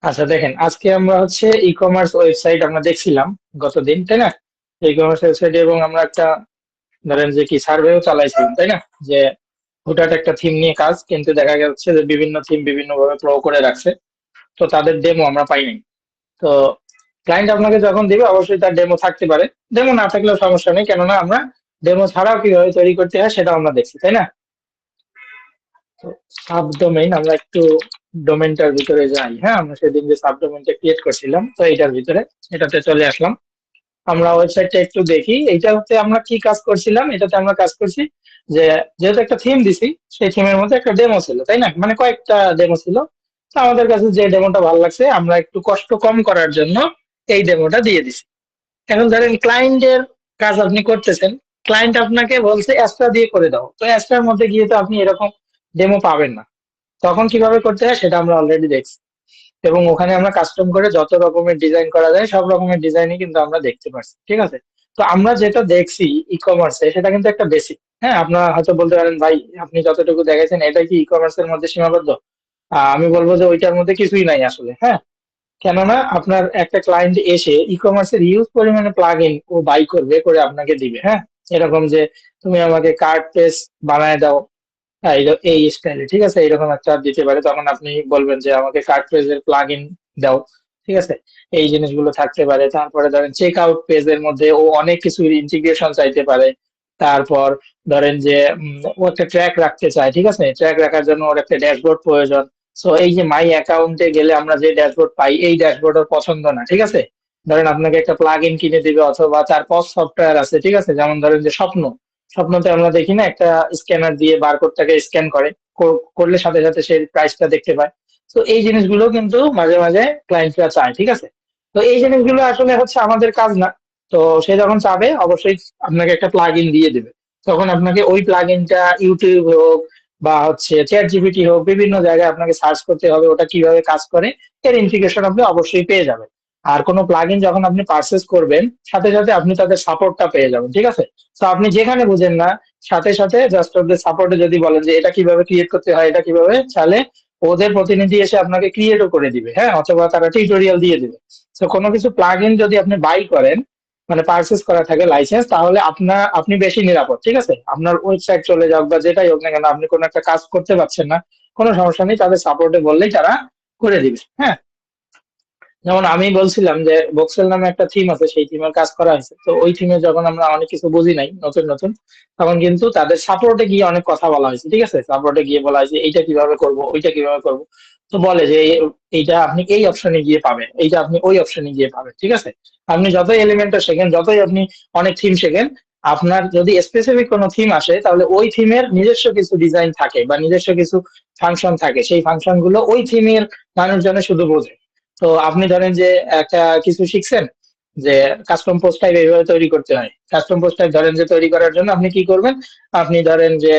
আচ্ছা দেখেন, আজকে আমরা হচ্ছে ই কমার্স ওয়েবসাইট আমরা দেখছিলাম গতদিন, তাই না? ই কমার্স ওয়েবসাইট, এবং আমরা একটা ধরেন যে কি সার্ভেও চালাইছিলাম, তাই না? যে হুটহাট একটা থিম নিয়ে কাজ, কিন্তু দেখা যাচ্ছে যে বিভিন্ন থিম বিভিন্ন ভাবে প্রো করে রাখছে। তো তাদের ডেমো আমরা পাই নাই। তো ক্লায়েন্ট আপনাকে যখন দিবে অবশ্যই তার ডেমো থাকতে পারে। ডেমো না থাকলেও সমস্যা নেই, কেননা আমরা ডেমো ছাড়াও কিভাবে তৈরি করতে হয় সেটা আমরা দেখছি, তাই না? তো সাবডোমেইন, আমরা একটু ডোমেনটার ভিতরে যাই। হ্যাঁ, আমরা সেদিন যে সাবডোমেইনটা ক্রিয়েট করছিলাম, তো এইটার ভিতরে এটাতে চলে আসলাম। আমরা ওয়েবসাইটটা একটু দেখি। এইটাতে আমরা কি কাজ করছিলাম, এটাতে আমরা কাজ করছি যে যেহেতু একটা থিম দিছি, সেই থিমের মধ্যে একটা ডেমো ছিল, তাই না? মানে কয়েকটা ডেমো ছিল। তো আমাদের কাছে যে ডেমোটা ভালো লাগছে, আমরা একটু কষ্ট কম করার জন্য এই ডেমোটা দিয়ে দিছি। এখন ধরেন ক্লায়েন্টের কাজ আপনি করতেছেন, ক্লায়েন্ট আপনাকে বলছে অ্যাস্ট্রা দিয়ে করে দাও, তো অ্যাস্ট্রার মধ্যে গিয়ে তো আপনি এরকম ডেমো পাবেন না। তখন কিভাবে করতে হয় সেটা আমরা অলরেডি দেখছি, এবং ওখানে আমরা কাস্টম করে যত রকমের ডিজাইন করা যায় সব রকমের ডিজাইনই কিন্তু আমরা দেখতে পাচ্ছি, ঠিক আছে? তো আমরা যেটা দেখছি ই কমার্সে, সেটা কিন্তু একটা বেসিক। হ্যাঁ, আপনারা হয়তো বলতে পারেন, ভাই আপনি যতটুকু দেখেছেন এটা কি ই কমার্সের মধ্যে সীমাবদ্ধ? আমি বলবো যে ওইটার মধ্যে কিছুই নাই আসলে। হ্যাঁ, কেননা আপনার একটা ক্লায়েন্ট এসে ই কমার্সের ইউজ পরিমাণে প্লাগ ইন ও বাই করবে, করে আপনাকে দিবে। হ্যাঁ, এরকম যে তুমি আমাকে কার্ড পেজ বানায় দাও। হ্যাঁ, এই স্টাইলে, ঠিক আছে, এইরকম একটা দিতে পারে। তখন আপনি বলবেন যে আমাকে কার্ট পেজের প্লাগ ইন দাও, ঠিক আছে। এই জিনিসগুলো থাকতে পারে। তারপরে ধরেন চেক আউট পেজের মধ্যে ও অনেক কিছু ইন্টিগ্রেশন চাইতে পারে। তারপর ধরেন যে ও একটা ট্র্যাক রাখতে চায়, ঠিক আছে, ট্র্যাক রাখার জন্য ওর একটা ড্যাশবোর্ড প্রয়োজন। সো এই যে মাই অ্যাকাউন্টে গেলে আমরা যে ড্যাশবোর্ড পাই, এই ড্যাশবোর্ড ওর পছন্দ না, ঠিক আছে। ধরেন আপনাকে একটা প্লাগ ইন কিনে দিবে, অথবা তার পস সফটওয়্যার আছে, ঠিক আছে, যেমন ধরেন যে স্বপ্ন। স্বপ্নতে আমরা দেখি না, একটা স্ক্যানার দিয়ে বারকোডটাকে স্ক্যান করে, করলে সাথে সাথে সেই প্রাইসটা দেখতে পায়। তো এই জিনিসগুলো কিন্তু মাঝে মাঝে ক্লায়েন্টরা চায়, ঠিক আছে। তো এই জিনিসগুলো আসলে হচ্ছে আমাদের কাজ না। তো সে যখন চাবে অবশ্যই আপনাকে একটা প্লাগ ইন দিয়ে দেবে। তখন আপনাকে ওই প্লাগ ইনটা ইউটিউব হোক বা হচ্ছে চ্যাট জিপিটি হোক, বিভিন্ন জায়গায় আপনাকে সার্চ করতে হবে ওটা কিভাবে কাজ করে। এর ইনফিগেশন আপনি অবশ্যই পেয়ে যাবেন। আর কোনো প্লাগ ইন যখন আপনি পারচেস করবেন, সাথে সাথে আপনি তাদের সাপোর্টটা পেয়ে যাবেন, ঠিক আছে। তো আপনি যেখানে বুঝেন না, সাথে সাথে জাস্ট ওদের সাপোর্টে যদি বলেন যে এটা কিভাবে ক্রিয়েট করতে হয়, এটা কিভাবে চালে, ওদের প্রতিনিধি এসে আপনাকে ক্রিয়েটও করে দিবে। হ্যাঁ, অথবা তারা টিউটোরিয়াল দিয়ে দিবে। তো কোনো কিছু প্লাগ ইন যদি আপনি বাই করেন, মানে পারচেস করা থাকে লাইসেন্স, তাহলে আপনি বেশি নিরাপদ, ঠিক আছে। আপনার ওয়েবসাইট চলে যাক বা যেটাই হোক না কেন, আপনি কোনো একটা কাজ করতে পারছেন না, কোনো সমস্যা নেই, তাদের সাপোর্টে বললেই তারা করে দিবে। হ্যাঁ, যেমন আমি বলছিলাম যে বক্সেল নামে একটা থিম আছে, সেই থিমের কাজ করা হয়েছে। তো ওই থিমে যখন আমরা অনেক কিছু বুঝি নাই, নতুন নতুন, তখন কিন্তু তাদের সাপোর্টে গিয়ে অনেক কথা বলা হয়েছে, ঠিক আছে। সাপোর্টে গিয়ে বলা হয়েছে এইটা কিভাবে করব, ওইটা কিভাবে করব। তো বলে যে এইটা আপনি এই অপশনে গিয়ে পাবেন, এইটা আপনি ওই অপশনে গিয়ে পাবেন, ঠিক আছে। আপনি যতই এলিমেন্টটা শেখেন, যতই আপনি অনেক থিম শেখেন, আপনার যদি স্পেসিফিক কোনো থিম আসে, তাহলে ওই থিমের নিজস্ব কিছু ডিজাইন থাকে বা নিজস্ব কিছু ফাংশন থাকে। সেই ফাংশন গুলো ওই থিমের মানুষজনে শুধু বোঝে। তো আপনি ধরেন যে একটা কিছু শিখছেন যে কাস্টম পোস্ট টাইপ এইভাবে তৈরি করতে হয়। কাস্টম পোস্ট টাইপ ধরেন যে তৈরি করার জন্য আপনি কি করবেন, আপনি ধরেন যে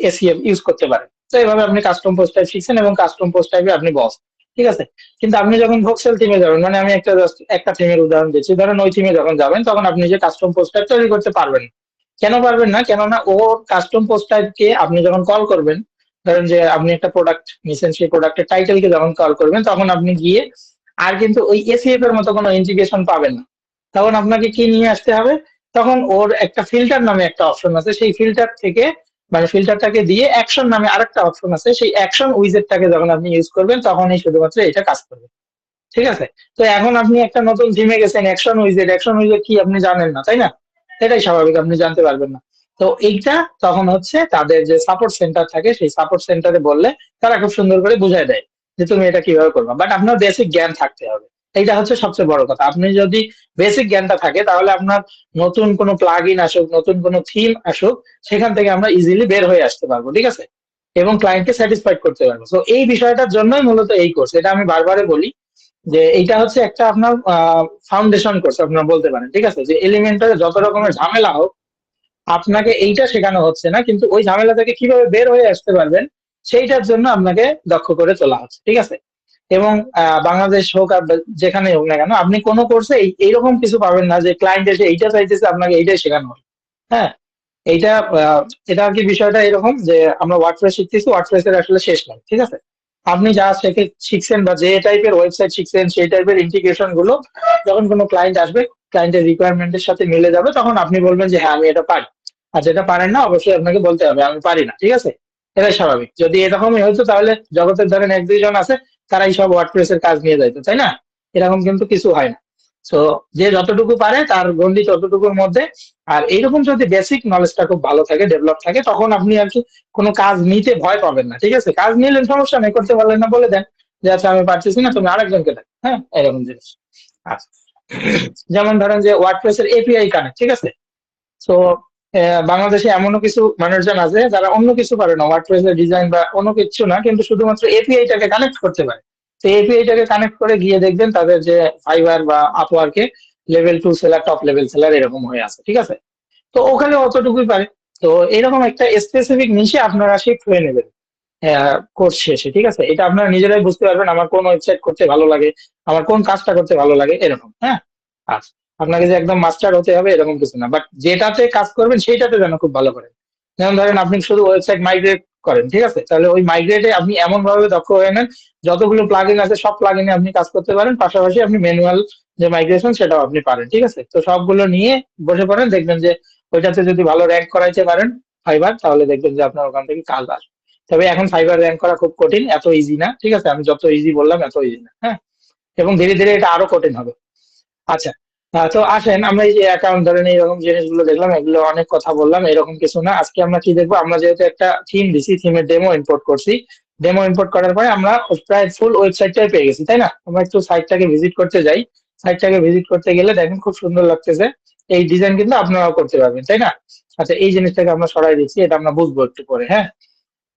এসিএম ইউজ করতে পারেন। তো এইভাবে আপনি কাস্টম পোস্ট টাইপ শিখছেন, এবং কাস্টম পোস্ট টাইপে আপনি বস, ঠিক আছে। কিন্তু আপনি যখন ভোক্সেল থিমে যাবেন, মানে আমি একটা just একটা থিমের উদাহরণ দিচ্ছি, ধরেন ওই থিমে যখন যাবেন তখন আপনি যে কাস্টম পোস্ট টাইপ তৈরি করতে পারবেন না। কেন পারবেন না? কেননা ও কাস্টম পোস্ট টাইপকে আপনি যখন কল করবেন, ধরেন যে আপনি একটা প্রোডাক্ট নিছেন, সেই প্রোডাক্টের টাইটেলকে যখন কল করবেন, তখন আপনি গিয়ে আর কিন্তু ওই এসিএফ এর মতো কোনো ইন্টিগ্রেশন পাবেন না। তখন আপনাকে কি নিয়ে আসতে হবে? তখন ওর একটা ফিল্টার নামে একটা অপশন আছে, সেই ফিল্টার থেকে, মানে ফিল্টারটাকে দিয়ে অ্যাকশন নামে আরেকটা অপশন আছে, সেই অ্যাকশন উইজেটটাকে যখন আপনি ইউজ করবেন তখনই শুধুমাত্র এটা কাজ করবে, ঠিক আছে। তো এখন আপনি একটা নতুন থিমে গেছেন, অ্যাকশন উইজেট, অ্যাকশন উইজেট কি আপনি জানেন না, তাই না? এটাই স্বাভাবিক, আপনি জানতে পারবেন না। তো এইটা তখন হচ্ছে তাদের যে সাপোর্ট সেন্টার থাকে, সেই সাপোর্ট সেন্টারে বললে তারা খুব সুন্দর করে বুঝায় দেয় যে তুমি এটা কিভাবে করবে। বাট আপনার বেসিক জ্ঞান থাকতে হবে। এইটা হচ্ছে সবচেয়ে বড় কথা। আপনি যদি বেসিক জ্ঞানটা থাকে, তাহলে আপনার নতুন কোনো প্লাগ ইন আসুক, নতুন কোনো থিম আসুক, সেখান থেকে আমরা ইজিলি বের হয়ে আসতে পারবো, ঠিক আছে, এবং ক্লায়েন্টকে স্যাটিসফাইড করতে পারবো। তো এই বিষয়টার জন্যই মূলত এই কোর্স, এটা আমি বারবারই বলি যে এইটা হচ্ছে একটা আপনার ফাউন্ডেশন কোর্স আপনারা বলতে পারেন, ঠিক আছে। যে এলিমেন্টারে যত রকমের ঝামেলা হোক, আপনাকে এইটা শেখানো হচ্ছে না, কিন্তু ওই ঝামেলা থেকে কিভাবে বের হয়ে আসতে পারবেন সেইটার জন্য আপনাকে দক্ষ করে তোলা হচ্ছে, ঠিক আছে। এবং বাংলাদেশ হোক আর যেখানে হোক না কেন, আপনি কোনো কোর্সে এইরকম কিছু পাবেন না যে ক্লায়েন্ট এসে এইটা চাইতেছে আপনাকে এইটাই শেখানো হবে। হ্যাঁ, এইটা এটা আর কি, বিষয়টা এরকম যে আমরা ওয়ার্ডপ্রেস শিখতেছি, ওয়ার্ডপ্রেস এর আসলে শেষ নাই, ঠিক আছে। আপনি যা শিখছেন বা যে টাইপের ওয়েবসাইট শিখছেন সেই টাইপের ইন্টিগ্রেশন গুলো যখন কোনো ক্লায়েন্ট আসবে, ক্লায়েন্টের রিকোয়ারমেন্টের সাথে মিলে যাবে, তখন আপনি বলবেন যে হ্যাঁ আমি এটা পারি। আর যেটা পারেন না অবশ্যই আপনাকে বলতে হবে আমি পারি না, ঠিক আছে? এটাই স্বাভাবিক। যদি এরকমই হতো তাহলে জগতের ধরেন এক দুইজন আছে, তারাই সব ওয়ার্ডপ্রেস এর কাজ নিয়ে যাইতো, তাই না? এরকম কিন্তু কিছু হয় না। তো যে যতটুকু পারে তার গন্ডি ততটুকুর মধ্যে। আর এইরকম যদি বেসিক নলেজটা খুব ভালো থাকে, ডেভেলপ থাকে, তখন আপনি আর কি কোনো কাজ নিতে ভয় পাবেন না, ঠিক আছে? কাজ নিলেন সমস্যা নেই, করতে পারলেন না বলে দেন যে আচ্ছা আমি পারতেছি না, তুমি আরেকজনকে দেন, হ্যাঁ এরকম জিনিস। আচ্ছা, যেমন ধরেন যে ওয়ার্ডপ্রেস এর এপিআই কানেক্ট, ঠিক আছে? তো বাংলাদেশে এমনও কিছু মানুষজন আছে যারা অন্য কিছু পারে না, ওয়ার্ডপ্রেস এর ডিজাইন বা অন্য কিছু না, কিন্তু শুধুমাত্র এপিআই টাকে কানেক্ট করতে পারে। তো এপিআই টাকে কানেক্ট করে গিয়ে দেখবেন তাদের যে ফাইবার বা আপওয়ার্কে level 2 seller, top level seller এরকম হয়ে আছে, ঠিক আছে? তো ওখানে অতটুকুই পারে। তো এরকম একটা স্পেসিফিক নিশে আপনারা শিফট হয়ে নেবেন কোর্স শেষে, ঠিক আছে? এটা আপনারা নিজেরাই বুঝতে পারবেন আমার কোন ওয়েবসাইট করতে ভালো লাগে, আমার কোন কাজটা করতে ভালো লাগে, এরকম, হ্যাঁ। আচ্ছা, আপনাকে যে একদম মাস্টার হতে হবে এরকম কিছু না, বাট যেটাতে কাজ করবেন সেইটাতে যেন খুব ভালো করেন। যেমন ধরেন আপনি শুধু ওয়েবসাইট মাইগ্রেট করেন, ঠিক আছে? তাহলে ওই মাইগ্রেটে আপনি এমন ভাবে দক্ষ হয়ে নেন, যতগুলো প্লাগইন আছে সব প্লাগইনে আপনি কাজ করতে পারেন, পাশাপাশি আপনি ম্যানুয়াল যে মাইগ্রেশন সেটাও আপনি পারেন, ঠিক আছে? তো সবগুলো নিয়ে বসে পড়েন, দেখবেন যে ওইটাতে যদি ভালো র্যাঙ্ক করাইতে পারেন ফাইবার, তাহলে দেখবেন যে আপনার ওখান থেকে কাজ আসবে। তবে এখন ফাইবার র্যাঙ্ক করা খুব কঠিন, এত ইজি না, ঠিক আছে? আমি যত ইজি বললাম এত ইজি না, হ্যাঁ। এবং ধীরে ধীরে এটা আরো কঠিন হবে। আচ্ছা, তো আসেন আমরা এই যে অ্যাকাউন্ট ধরেন এইরকম জিনিসগুলো দেখলাম, এগুলো অনেক কথা বললাম, এরকম কিছু না। আজকে আমরা কি দেখবো, আমরা যেহেতু একটা থিম দিছি, থিমের ডেমো ইম্পোর্ট করছি। ডেমো ইম্পোর্ট করার পরে আমরা প্রায় ফুল ওয়েবসাইটটাই পেয়ে গেছি, তাই না? আমরা একটু সাইটটাকে ভিজিট করতে যাই। সাইটটাকে ভিজিট করতে গেলে দেখেন খুব সুন্দর লাগতেছে। এই ডিজাইন কিন্তু আপনারাও করতে পারবেন, তাই না? আচ্ছা, এই জিনিসটাকে আমরা সরাই দিচ্ছি, এটা আমরা বুঝবো একটু পরে, হ্যাঁ।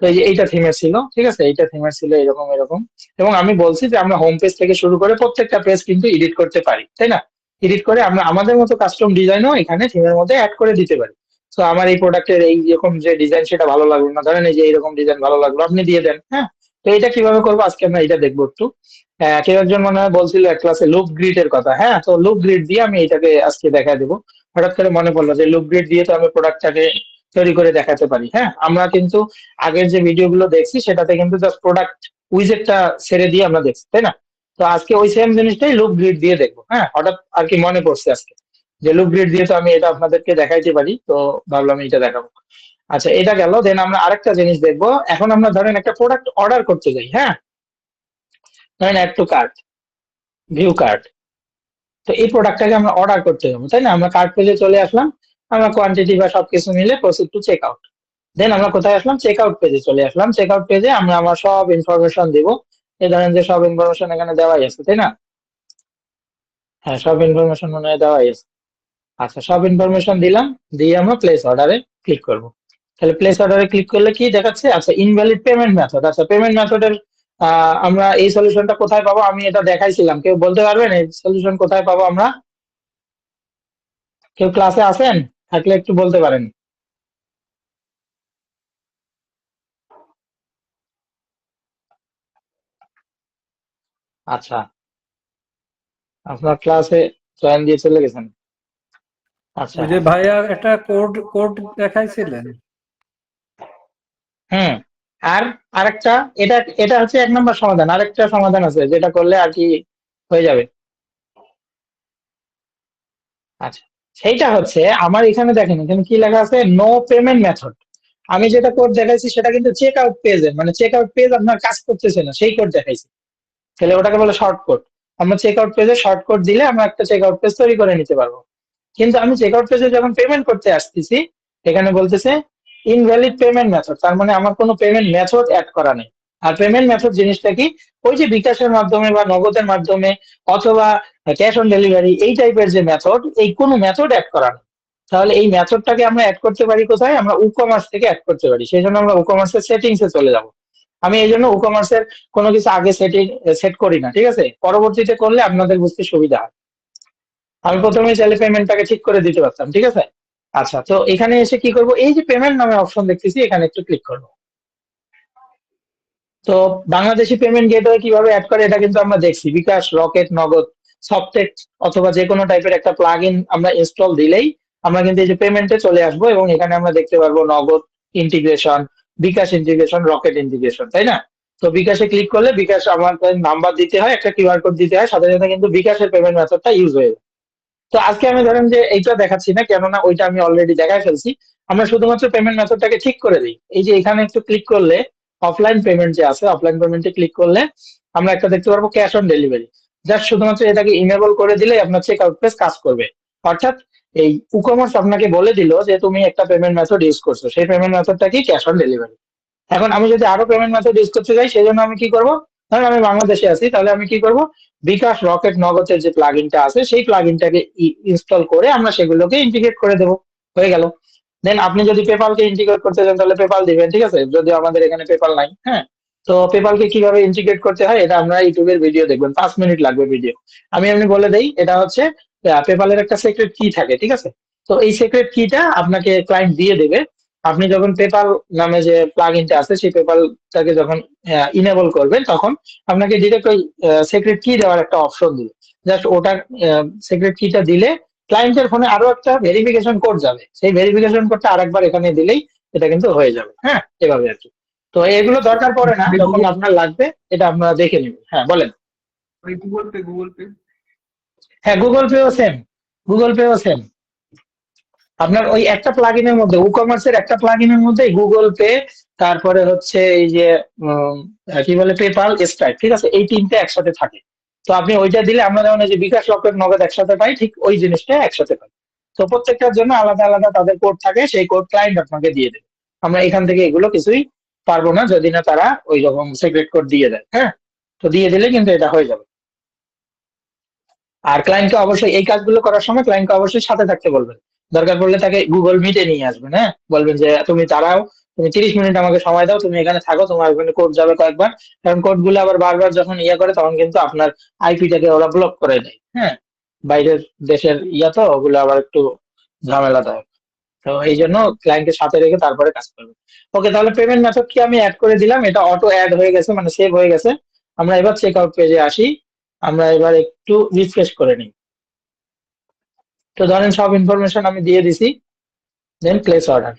তো এই যে এইটা থিমের ছিল, ঠিক আছে? এইটা থিমের ছিল এরকম এরকম। এবং আমি বলছি যে আমরা হোম পেজ থেকে শুরু করে প্রত্যেকটা পেজ কিন্তু এডিট করতে পারি, তাই না? এডিট করে আমরা আমাদের মতো কাস্টম ডিজাইনও এখানে থিমের মধ্যে অ্যাড করে দিতে পারি। তো আমার এই প্রোডাক্টের এই রকম যে ডিজাইন সেটা ভালো লাগলো না, ধরেন এই যে এইরকম ডিজাইন ভালো লাগলো, আপনি দিয়ে দেন, হ্যাঁ। তো এটা কিভাবে করবো আজকে আমরা এটা দেখবো একটু। কেউ একজন মনে হয় বলছিল এক ক্লাসে লুপ গ্রিড এর কথা, হ্যাঁ। তো লুপ গ্রিড দিয়ে আমি এটাকে আজকে দেখা দেবো। হঠাৎ করে মনে পড়লো যে লুপ গ্রিড দিয়ে তো আমি প্রোডাক্টটাকে তৈরি করে দেখাতে পারি, হ্যাঁ। আমরা কিন্তু আগের যে ভিডিও গুলো দেখছি সেটাতে কিন্তু জাস্ট প্রোডাক্ট উইজেটটা ছেড়ে দিয়ে আমরা দেখছি, তাই না? তো আজকে ওই সেম জিনিসটাই লুপ গ্রিড দিয়ে দেখবো, হ্যাঁ। হঠাৎ আর কি মনে পড়ছে আজকে যে লুপ গ্রিড দিয়ে তো আমি এটা আপনাদেরকে দেখাইতে পারি, তো ভাবলাম এটা দেখাবো। আচ্ছা, এটা গেল। দেন আমরা আরেকটা জিনিস দেখবো। এখন আমরা ধরেন একটা প্রোডাক্ট অর্ডার করতে যাই, হ্যাঁ। ধরেন add to cart, view cart. তো এই প্রোডাক্টটাকে আমরা অর্ডার করতে যাবো, তাই না? আমরা কার্ট পেজে চলে আসলাম, আমরা কোয়ান্টিটি বা সবকিছু মিলে প্রসিড টু চেক আউট। দেন আমরা কোথায় আসলাম, চেক আউট পেজে চলে আসলাম। চেক আউট পেজে আমরা আমার সব ইনফরমেশন দিব। এই ধরেন যে সব ইনফরমেশন এখানে দেওয়াই আছে, তাই না? হ্যাঁ, সব ইনফরমেশন মনে হয় দেওয়াই আছে। আচ্ছা, সব ইনফরমেশন দিলাম, দিয়ে আমরা প্লেস অর্ডারে ক্লিক করব। তাহলে প্লেস অর্ডারে ক্লিক করলে কি দেখাচ্ছে? আচ্ছা, ইনভ্যালিড পেমেন্ট মেথড। আচ্ছা, পেমেন্ট মেথডের আমরা এই সলিউশনটা কোথায় পাবো? আমি এটা দেখাইছিলাম, কেউ বলতে পারবেন এই সলিউশন কোথায় পাবো আমরা? কেউ ক্লাসে আছেন? থাকলে একটু বলতে পারেন। আচ্ছা, আপনার ক্লাসে জয়েন দিয়ে চলে গেছেন। আচ্ছা, ওই যে ভাইয়া একটা কোড কোড দেখাইছিলেন। হুম। আর আরেকটা, এটা এটা হচ্ছে 1 নম্বর সমাধান। আরেকটা সমাধান আছে যেটা করলে আর কি হয়ে যাবে। আচ্ছা, সেইটা হচ্ছে আমার এখানে দেখেন, এখানে কি লেখা আছে, নো পেমেন্ট মেথড। আমি যেটা কোড দেখাইছি সেটা কিন্তু চেক আউট পেজে, মানে চেক আউট পেজ আপনার কাজ করতেছে না সেই কোড দেখাইছি। তাহলে ওটাকে বলে শর্ট কোড। আমরা চেক আউট পেজে শর্ট কোড দিলে আমরা একটা চেক আউট পেজ তৈরি করে নিতে পারবো। কিন্তু আমি চেক আউট পেজে যখন পেমেন্ট করতে আসতেছি, এখানে বলতেছে ইনভ্যালিড পেমেন্ট মেথড। তার মানে আমার কোনো পেমেন্ট মেথড অ্যাড করা নেই। আর পেমেন্ট মেথড জিনিসটা কি? ওই যে বিকাশের মাধ্যমে বা নগদের মাধ্যমে অথবা ক্যাশ অন ডেলিভারি এই টাইপের যে মেথড, এই কোনো মেথড অ্যাড করা নেই। তাহলে এই মেথডটাকে আমরা অ্যাড করতে পারি কোথায়? আমরা উকমার্স থেকে অ্যাড করতে পারি। সেই জন্য আমরা উকমার্সের সেটিংস এ চলে যাব। আমি এই জন্য উকমার্সের কোনো কিছু আগে সেট করি না, ঠিক আছে? পরবর্তীতে করলে আপনাদের বুঝতে সুবিধা হয়। আমি প্রথমেই চাইলে পেমেন্টটাকে ঠিক করে দিতে পারতাম, ঠিক আছে? আচ্ছা, তো এখানে এসে কি করব, এই যে পেমেন্ট নামে অপশন দেখতেছি এখানে একটু ক্লিক করব। তো বাংলাদেশি পেমেন্ট গেটওয়ে কিভাবে অ্যাড করে এটা কিন্তু আমরা দেখছি, বিকাশ, রকেট, নগদ, সফটেক অথবা যে কোনো টাইপের একটা প্লাগ ইন আমরা ইনস্টল দিলেই আমরা কিন্তু এই যে পেমেন্টে চলে আসবো, এবং এখানে আমরা দেখতে পারবো নগদ ইন্টিগ্রেশন, বিকাশ ইন্টিগ্রেশন, রকেট ইন্টিগ্রেশন, তাই না? তো বিকাশে ক্লিক করলে বিকাশ আমার নাম্বার দিতে হয়, একটা কিউআর কোড দিতে হয়, সাথে সাথে কিন্তু বিকাশের পেমেন্ট মেথডটা ইউজ হয়ে যায়। তো আজকে আমি ধরেন যে এইটা দেখাচ্ছি না, কেননা ওইটা আমি অলরেডি দেখায় ফেলছি। আমরা শুধুমাত্র পেমেন্ট মেথডটাকে ঠিক করে দিই। এই যে এখানে একটু ক্লিক করলে অফলাইন পেমেন্ট যে আছে, অফলাইন পেমেন্টে ক্লিক করলে আমরা একটা দেখতে পারবো ক্যাশ অন ডেলিভারি। জাস্ট শুধুমাত্র এটাকে ইনেবল করে দিলে আপনার চেক আউট পেজ কাজ করবে। অর্থাৎ এই ই-কমার্স আপনাকে বলে দিল যে তুমি একটা পেমেন্ট মেথড ইউজ করছো, সেই পেমেন্ট মেথডটা কি ক্যাশ অন ডেলিভারি। এখন আমি যদি আরো পেমেন্ট মেথড ইউজ করতে চাই, সেই জন্য আমি কি করব? ধরেন আমি বাংলাদেশে আছি, তাহলে আমি কি করব? বিকাশ রকেট নগদের যে প্লাগইনটা আছে সেই প্লাগইনটাকে ইনস্টল করে আমরা সেগুলোকে ইন্টিগ্রেট করে দেবো। হয়ে গেল। দেন আপনি যদি পেপালকে ইন্টিগ্রেট করতে চান তাহলে পেপাল দিবেন, ঠিক আছে? যদিও আমাদের এখানে পেপাল নাই, হ্যাঁ। তো পেপালকে কিভাবে ইন্টিগ্রেট করতে হয় এটা আমরা ইউটিউবের ভিডিও দেখবেন, 5 মিনিট লাগবে ভিডিও। আমি এমনি বলে দেই, এটা হচ্ছে পেপালের একটা সিক্রেট কি থাকে, ঠিক আছে? তো এই সিক্রেট কিটা আপনাকে ক্লায়েন্ট দিয়ে দেবে। আপনি যখন পেপাল নামে যে প্লাগইনটা আছে সেই পেপালটাকে যখন ইনেবল করবেন, তখন আপনাকে ডিরেক্ট ওই সিক্রেট কি দেওয়ার একটা অপশন দিবে। জাস্ট ওটা সিক্রেট কিটা দিলে ক্লায়েন্টের ফোনে আরো একটা ভেরিফিকেশন কোড যাবে, সেই ভেরিফিকেশন কোডটা আরেকবার এখানে দিলেই এটা কিন্তু হয়ে যাবে, হ্যাঁ, এভাবে আর কি। তো এগুলো দরকার পড়ে না, যখন আপনার লাগবে এটা আপনারা দেখে নেবেন। হ্যাঁ বলেন। ওই গুগল পে, গুগল পে। হ্যাঁ, গুগল পেও সেম, গুগল পেও সেম। আপনার ওই একটা প্লাগইনের মধ্যে, কমার্সের একটা প্লাগইনের মধ্যে গুগল পে, তারপরে হচ্ছে এই যে কি বলে পেপাল, স্ট্রাইপ, ঠিক আছে, এই তিনটে একসাথে থাকে। তো আপনি ওইটা দিলে আমরা যেমন এই যে বিকাশ রকেট নগদ একসাথে পাই, ঠিক ওই জিনিসটা একসাথে পাই। তো প্রত্যেকটার জন্য আলাদা আলাদা তাদের কোড থাকে, সেই কোড ক্লায়েন্ট আপনাকে দিয়ে দেবে। আমরা এখান থেকে এগুলো কিছুই পারবো না যদি না তারা ওই রকম সিক্রেট কোড দিয়ে দেয়, হ্যাঁ। তো দিয়ে দিলে কিন্তু এটা হয়ে যাবে। আর ক্লায়েন্টকে অবশ্যই এই কাজগুলো করার সময় ক্লায়েন্টকে অবশ্যই সাথে থাকতে বলবেন। দরকার পড়লে তাকে গুগল মিটে নিয়ে আসবেন, হ্যাঁ। বলবেন যে তুমি দাঁড়াও, তুমি 30 মিনিট আমাকে সময় দাও, তুমি এখানে থাকো, তোমার ওখানে কোড যাবে কয়েকবার। কারণ কোড গুলো আবার বারবার যখন ইয়ে করে তখন কিন্তু আপনার আইপিটাকে ওরা ব্লক করে দেয়, হ্যাঁ। বাইরের দেশের ইয়া তো ওগুলো আবার একটু ঝামেলাদায়ক। তো এই জন্য ক্লায়েন্টের সাথে রেখে তারপরে কাজ করবে। ওকে, তাহলে পেমেন্ট মেথড কি আমি অ্যাড করে দিলাম, এটা অটো অ্যাড হয়ে গেছে, মানে সেভ হয়ে গেছে। আমরা এবার চেক আউট পেজে আসি। আমরা এবার একটু রিফ্রেশ করে নিই। তো ধরেন সব ইনফরমেশন আমি দিয়ে দিছি, then place order.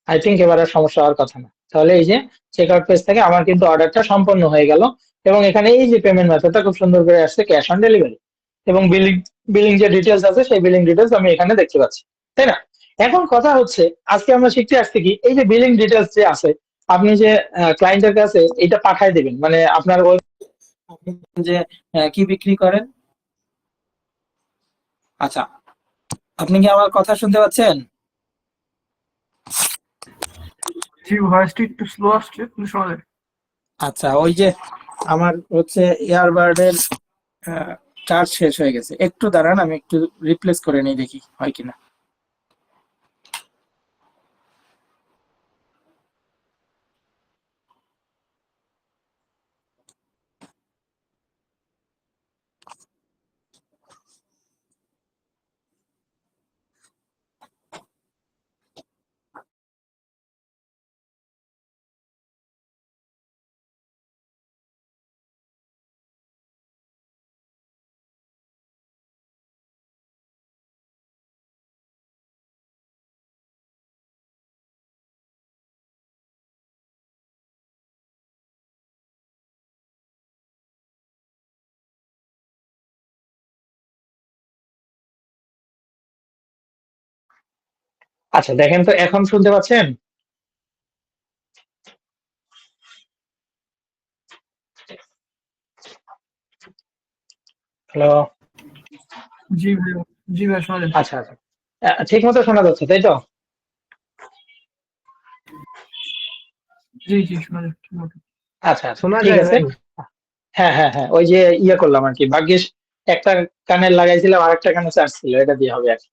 I think এবার আর সমস্যা হওয়ার কথা না। তাহলে এই যে চেক আউট পেজ থেকে আমার কিন্তু অর্ডারটা সম্পন্ন হয়ে গেল। এবং এখানে এই যে পেমেন্ট মেথডটা খুব সুন্দর করে আসছে ক্যাশ অন ডেলিভারি। এবং বিলিং বিলিং যে ডিটেলস আছে সেই বিলিং ডিটেলস আমি এখানে দেখতে পাচ্ছি, তাই না? এখন কথা হচ্ছে, আজকে আমরা শিখতে আসছি কি, এই যে বিলিং ডিটেলস যে আছে, আপনি যে ক্লায়েন্টের কাছে এটা পাঠায় দিবেন, মানে আপনার ওই আপনি যে কি বিক্রি করেন। আচ্ছা, আপনি কি আমার কথা শুনতে পাচ্ছেন? জি, ভয়েসটা একটু স্লো আসছে, কিন্তু শোনা যায়। আচ্ছা, ওই যে আমার হচ্ছে ইয়ারবাডের চার্জ শেষ হয়ে গেছে, একটু দাঁড়ান আমি একটু রিপ্লেস করে নিই, দেখি হয় কিনা। আচ্ছা দেখেন তো এখন শুনতে পাচ্ছেন? হ্যালো? জি ভাই, জি ভাই, শোনা যায়। আচ্ছা আচ্ছা, ঠিক মতো শোনা যাচ্ছে তাই তো? জি জি, শোনা যায় ঠিক মতো। আচ্ছা আচ্ছা, শোনা ঠিক যায় আছে। ভাই? হ্যাঁ হ্যাঁ হ্যাঁ, ওই যে ইয়ে করলাম আর কি, ভাগ্যিস একটা কানে লাগাইছিলাম আর একটা কানে চার্জ ছিল, এটা দিয়ে হবে আর কি।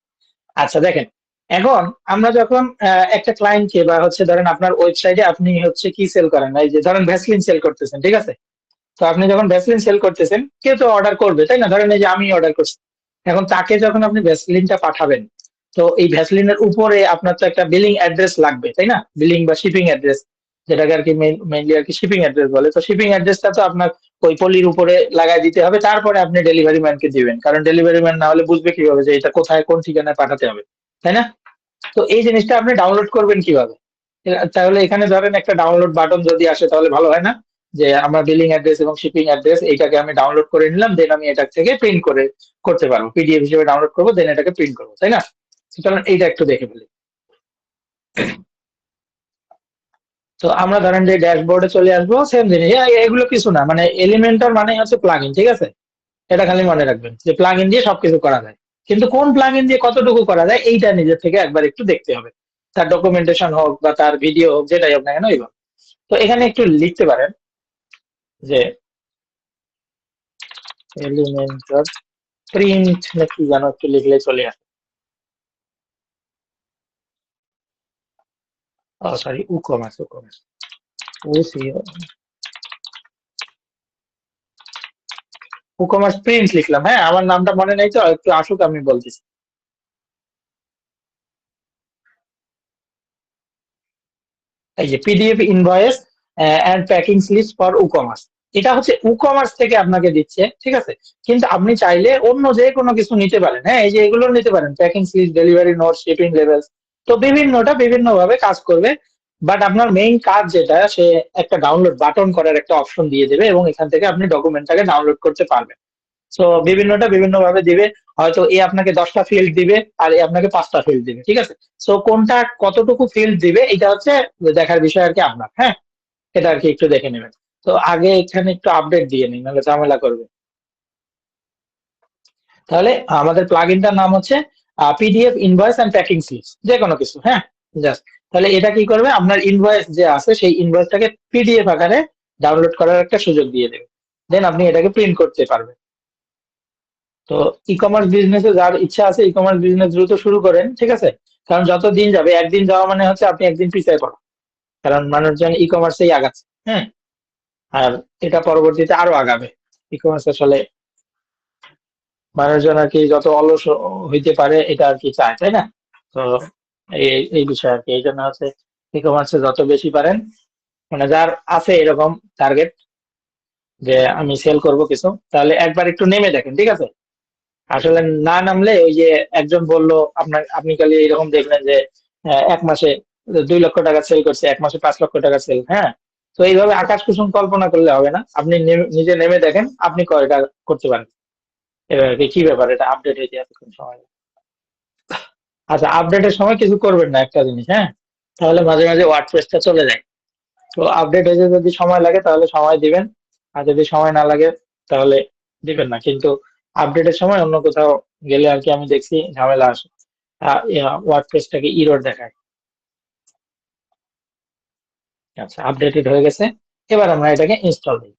আচ্ছা দেখেন, এখন আমরা যখন একটা ক্লায়েন্টকে বা হচ্ছে ধরেন আপনার ওয়েবসাইটে আপনি হচ্ছে কি সেল করেন, এই যে ধরেন ভ্যাসলিন সেল করতেছেন, ঠিক আছে? তো আপনি যখন ভ্যাসলিন সেল করতেছেন, কেউ তো অর্ডার করবে তাই না? ধরেন এই যে আমি অর্ডার করছি, এখন তাকে যখন আপনি ভ্যাসলিনটা পাঠাবেন, তো এই ভ্যাসলিনের উপরে আপনার তো একটা বিলিং অ্যাড্রেস লাগবে তাই না? বিলিং বা শিপিং অ্যাড্রেস, যেটাকে আর কি মেইনলি আর কি শিপিং অ্যাড্রেস বলে। তো শিপিং অ্যাড্রেসটা তো আপনার ওই পলির উপরে লাগাই দিতে হবে, তারপরে আপনি ডেলিভারি ম্যানকে দিবেন, কারণ ডেলিভারি ম্যান না হলে বুঝবে কিভাবে যে এটা কোথায় কোন ঠিকানায় পাঠাতে হবে, তাই না? তো এই জিনিসটা আপনি ডাউনলোড করবেন কিভাবে? তাহলে এখানে ধরেন একটা ডাউনলোড বাটন যদি আসে তাহলে ভালো হয় না? যে আমার বিলিং অ্যাড্রেস এবং শিপিং অ্যাড্রেস এইটাকে আমি ডাউনলোড করে নিলাম, দেন আমি এটা থেকে প্রিন্ট করে করতে পারবো, পিডিএফ হিসেবে ডাউনলোড করবো, দেন এটাকে প্রিন্ট করবো, তাই না? চলুন এইটা একটু দেখে ফেলি। তো আমরা ধরেন যে ড্যাশবোর্ডে চলে আসবো, সেম জিনিস, এগুলো কিছু না, মানে এলিমেন্টর মানে হচ্ছে প্লাগইন, ঠিক আছে? এটা খালি মনে রাখবেন যে প্লাগইন দিয়ে সবকিছু করা যায়, কিন্তু কোন প্লাগইন দিয়ে কতটুকু করা যায় এইটা নিজের থেকে একবার একটু দেখতে হবে, তার ডকুমেন্টেশন হোক বা তার ভিডিও হোক, যেটাই হোক না কেন এইভাবে। তো এখানে একটু লিখতে পারেন যে এলিমেন্টর প্রিন্ট নাকি যেন একটু লিখলে চলে আসে। Oh sorry, WooCommerce, WooCommerce, WooCommerce print লিখলাম। হ্যাঁ, আমার নামটা মনে নেই, তো একটু আসুক আমি বলতেছি। এই যে PDF invoice and packing slips for WooCommerce, এটা হচ্ছে উকমার্স থেকে আপনাকে দিচ্ছে, ঠিক আছে? কিন্তু আপনি চাইলে অন্য যে কোনো কিছু নিতে পারেন। হ্যাঁ, এই যে এগুলো নিতে পারেন, packing slip, delivery note, shipping labels, তো বিভিন্নটা বিভিন্ন ভাবে কাজ করবে। বাট আপনার মেইন কাজ যেটা, সে একটা ডাউনলোড বাটন করার একটা অপশন দিয়ে দেবে এবং এখান থেকে আপনি ডকুমেন্টটাকে ডাউনলোড করতে পারবেন। সো বিভিন্নটা বিভিন্ন ভাবে দিবে, হয়তো এ আপনাকে 10টা ফিল্ড দিবে আর এ আপনাকে 5টা ফিল্ড দিবে, ঠিক আছে? সো কোনটা কতটুকু ফিল্ড দিবে এটা হচ্ছে দেখার বিষয় আর কি আপনার। হ্যাঁ, এটা আর কি একটু দেখে নেবেন। তো আগে এখানে একটু আপডেট দিয়ে নিন, নাহলে ঝামেলা করবে। তাহলে আমাদের প্লাগইনটার নাম হচ্ছে PDF invoice and packing slips, যে কোনো কিছু। হ্যাঁ, জাস্ট তাহলে এটা কি করবে, আপনার ইনভয়েস যে আছে সেই ইনভয়েসটাকে পিডিএফ আকারে ডাউনলোড করার একটা সুযোগ দিয়ে দেবে, দেন আপনি এটাকে প্রিন্ট করতে পারবেন। তো ই কমার্স বিজনেসে যার ইচ্ছা আছে ই কমার্স বিজনেস দ্রুত শুরু করেন, ঠিক আছে? কারণ যত দিন যাবে, একদিন যাওয়া মানে হচ্ছে আপনি একদিন পিছিয়ে পড়া, কারণ মানুষজন ই কমার্সেই আগাচ্ছে। হ্যাঁ, আর এটা পরবর্তীতে আরো আগাবে। ই কমার্স আসলে মানুষজন আর কি যত অলস হইতে পারে এটা আর কি চায়, তাই না? তো এই এই বিষয় আর কি, এই জন্য হচ্ছে ই কমার্সে যত বেশি পারেন, মানে যার আছে এরকম টার্গেট যে আমি সেল করব কিছু, তাহলে একবার একটু নেমে দেখেন, ঠিক আছে? আসলে না নামলে ওই যে একজন বললো আপনার, আপনি খালি এরকম দেখলেন যে 1 মাসে 2 লক্ষ টাকা সেল করছে, 1 মাসে 5 লক্ষ টাকা সেল। হ্যাঁ, তো এইভাবে আকাশ কুসুম কল্পনা করলে হবে না, আপনি নিজে নেমে দেখেন আপনি কয়টা করতে পারেন। এবার আর কি ব্যাপার, এটা আপডেট হয়েছে এতক্ষণ সময়। আচ্ছা, আপডেটের সময় কিছু করবেন না একটা জিনিস, হ্যাঁ, তাহলে মাঝে মাঝে ওয়ার্ডপ্রেসটা চলে যায়। তো আপডেট হয়েছে, যদি সময় লাগে তাহলে সময় দিবেন, আর যদি সময় না লাগে তাহলে দিবেন না। কিন্তু আপডেটের সময় অন্য কোথাও গেলে আর কি আমি দেখছি ঝামেলা আসে, ওয়ার্ডপ্রেসটাকে ইরর দেখায়। আচ্ছা, আপডেটেড হয়ে গেছে, এবার আমরা এটাকে ইনস্টল দিই।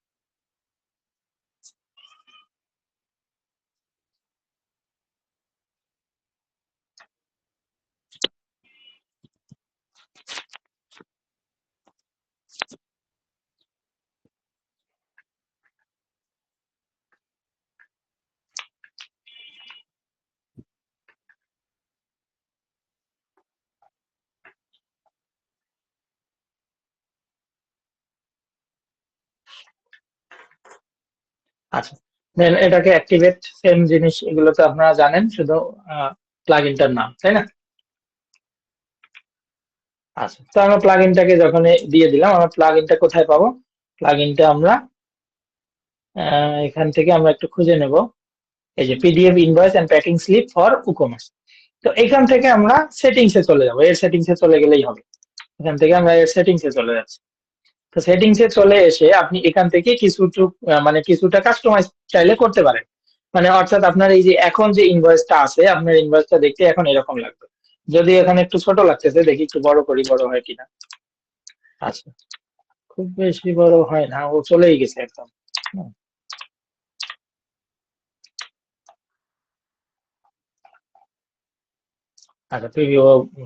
আচ্ছা, দেন এটাকে অ্যাক্টিভেট, সেম জিনিস, এগুলো তো আপনারা জানেন, শুধু প্লাগইনটার নাম, তাই না? আচ্ছা, তো আমরা প্লাগইনটাকে যখন দিয়ে দিলাম, আমরা প্লাগইনটা কোথায় পাবো? প্লাগইনটা আমরা এখান থেকে আমরা একটু খুঁজে নেব, এই যে PDF invoice and packing slip for WooCommerce. তো এখান থেকে আমরা সেটিংসে চলে যাবো, এর সেটিংসে চলে গেলেই হবে। এখান থেকে আমরা এর সেটিংসে চলে যাচ্ছি। তো সেটিংসে চলে এসে আপনি এখান থেকে মানে কিছুটা কাস্টমাইজ চাইলে করতে পারেন। মানে অর্থাৎ আপনার এই যে এখন যে ইনভয়েসটা আছে, আপনার ইনভয়েসটা দেখতে এখন এরকম লাগবে। যদি এখানে একটু ছোট লাগতেছে, দেখি একটু বড় করি, বড় হয় কিনা। আচ্ছা, খুব বেশি বড় হয় না, ও চলেই গেছে একদম। হুম, আচ্ছা, প্রিভিউ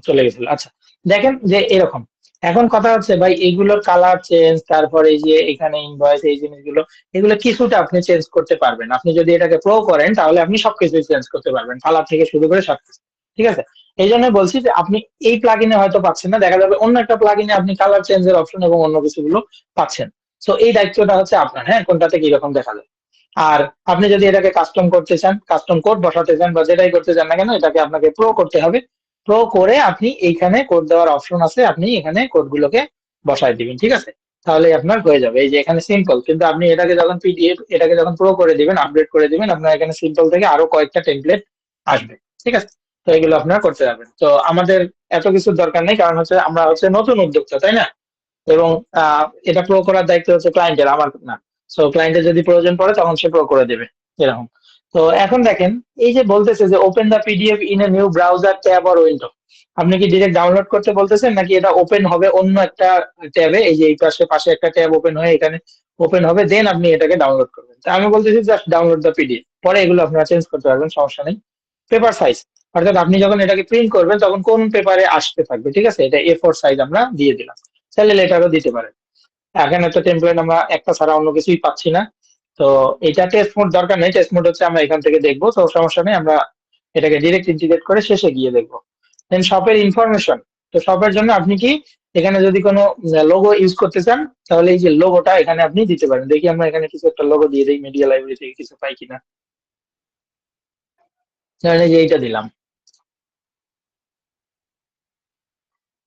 চলে গেছিল। আচ্ছা, দেখেন যে এরকম। এখন কথা হচ্ছে ভাই, এইগুলোর কালার চেঞ্জ, তারপরে এই যে এখানে ইনভয়েস, এই জিনিসগুলো, এগুলো কিছুটা আপনি চেঞ্জ করতে পারবেন। আপনি যদি এটাকে প্রো করেন তাহলে আপনি সবকিছু চেঞ্জ করতে পারবেন, কালার থেকে শুরু করে সবকিছু, ঠিক আছে? এই জন্য বলছি যে আপনি এই প্লাগইনে হয়তো পাচ্ছেন না, দেখা যাবে অন্য একটা প্লাগইনে আপনি কালার চেঞ্জের অপশন এবং অন্য কিছুগুলো পাচ্ছেন। তো এই দায়িত্বটা হচ্ছে আপনার, হ্যাঁ, কোনটাতে কিরকম দেখা যায়। আর আপনি যদি এটাকে কাস্টম করতে চান, কাস্টম কোড বসাতে চান বা যেটাই করতে চান না কেন, এটাকে আপনাকে প্রো করতে হবে। প্রো করে আপনি এইখানে কোড দেওয়ার অপশন আছে, আপনি এখানে কোডগুলোকে বসায় দিবেন, ঠিক আছে? তাহলে আপনার হয়ে যাবে। এই যে এখানে সিম্পল, কিন্তু আপনি এটাকে যখন পিডিএফ, এটাকে যখন প্রো করে দিবেন, আপডেট করে দিবেন, আপনার এখানে সিম্পল থেকে আরো কয়েকটা টেমপ্লেট আসবে। ঠিক আছে, তো এগুলো আপনারা করতে পারবেন। তো আমাদের এত কিছুর দরকার নেই, কারণ হচ্ছে আমরা হচ্ছে নতুন উদ্যোক্তা, তাই না? এবং এটা প্রো করার দায়িত্ব হচ্ছে ক্লায়েন্টের, আমার না। সো ক্লায়েন্টের যদি প্রয়োজন পড়ে তখন সে প্রো করে দেবে, এরকম। তো এখন দেখেন, এই যে বলতেছে যে open the PDF in a new browser tab or window, আপনি কি ডিরেক্ট ডাউনলোড করতে বলতেছেন, নাকি এটা ওপেন হবে অন্য একটা ট্যাবে? এই যে এই পাশে পাশে একটা ট্যাব ওপেন হয়ে এখানে ওপেন হবে, দেন আপনি এটাকে ডাউনলোড করবেন। তা আমি বলতেছি জাস্ট ডাউনলোড দা পিডিএফ, পরে এগুলো আপনারা চেঞ্জ করতে পারবেন, সমস্যা নেই। পেপার সাইজ, অর্থাৎ আপনি যখন এটাকে প্রিন্ট করবেন তখন কোন পেপারে আসতে থাকবে, ঠিক আছে? এটা A4 সাইজ আমরা দিয়ে দিলাম, চাইলে লেটারও দিতে পারেন। এখানে তো টেমপ্লেট আমরা একটা ছাড়া অন্য কিছুই পাচ্ছি না। তো এটা টেস্ট মোড দরকার নেই, টেস্ট মোড হচ্ছে আমরা এখান থেকে দেখবো, তো সমস্যা নেই, আমরা এটাকে ডিরেক্ট ইন্টিগ্রেট করে শেষে গিয়ে দেখবো। দেন শপের ইনফরমেশন, তো শপের জন্য আপনি কি এখানে যদি কোনো লোগো ইউজ করতে চান, তাহলে এই যে লোগোটা এখানে আপনি দিতে পারেন। দেখি আমরা এখানে কিছু একটা লোগো দিয়ে দিই, মিডিয়া লাইব্রেরি থেকে কিছু পাই কিনা। ধরেন এই যে এইটা দিলাম।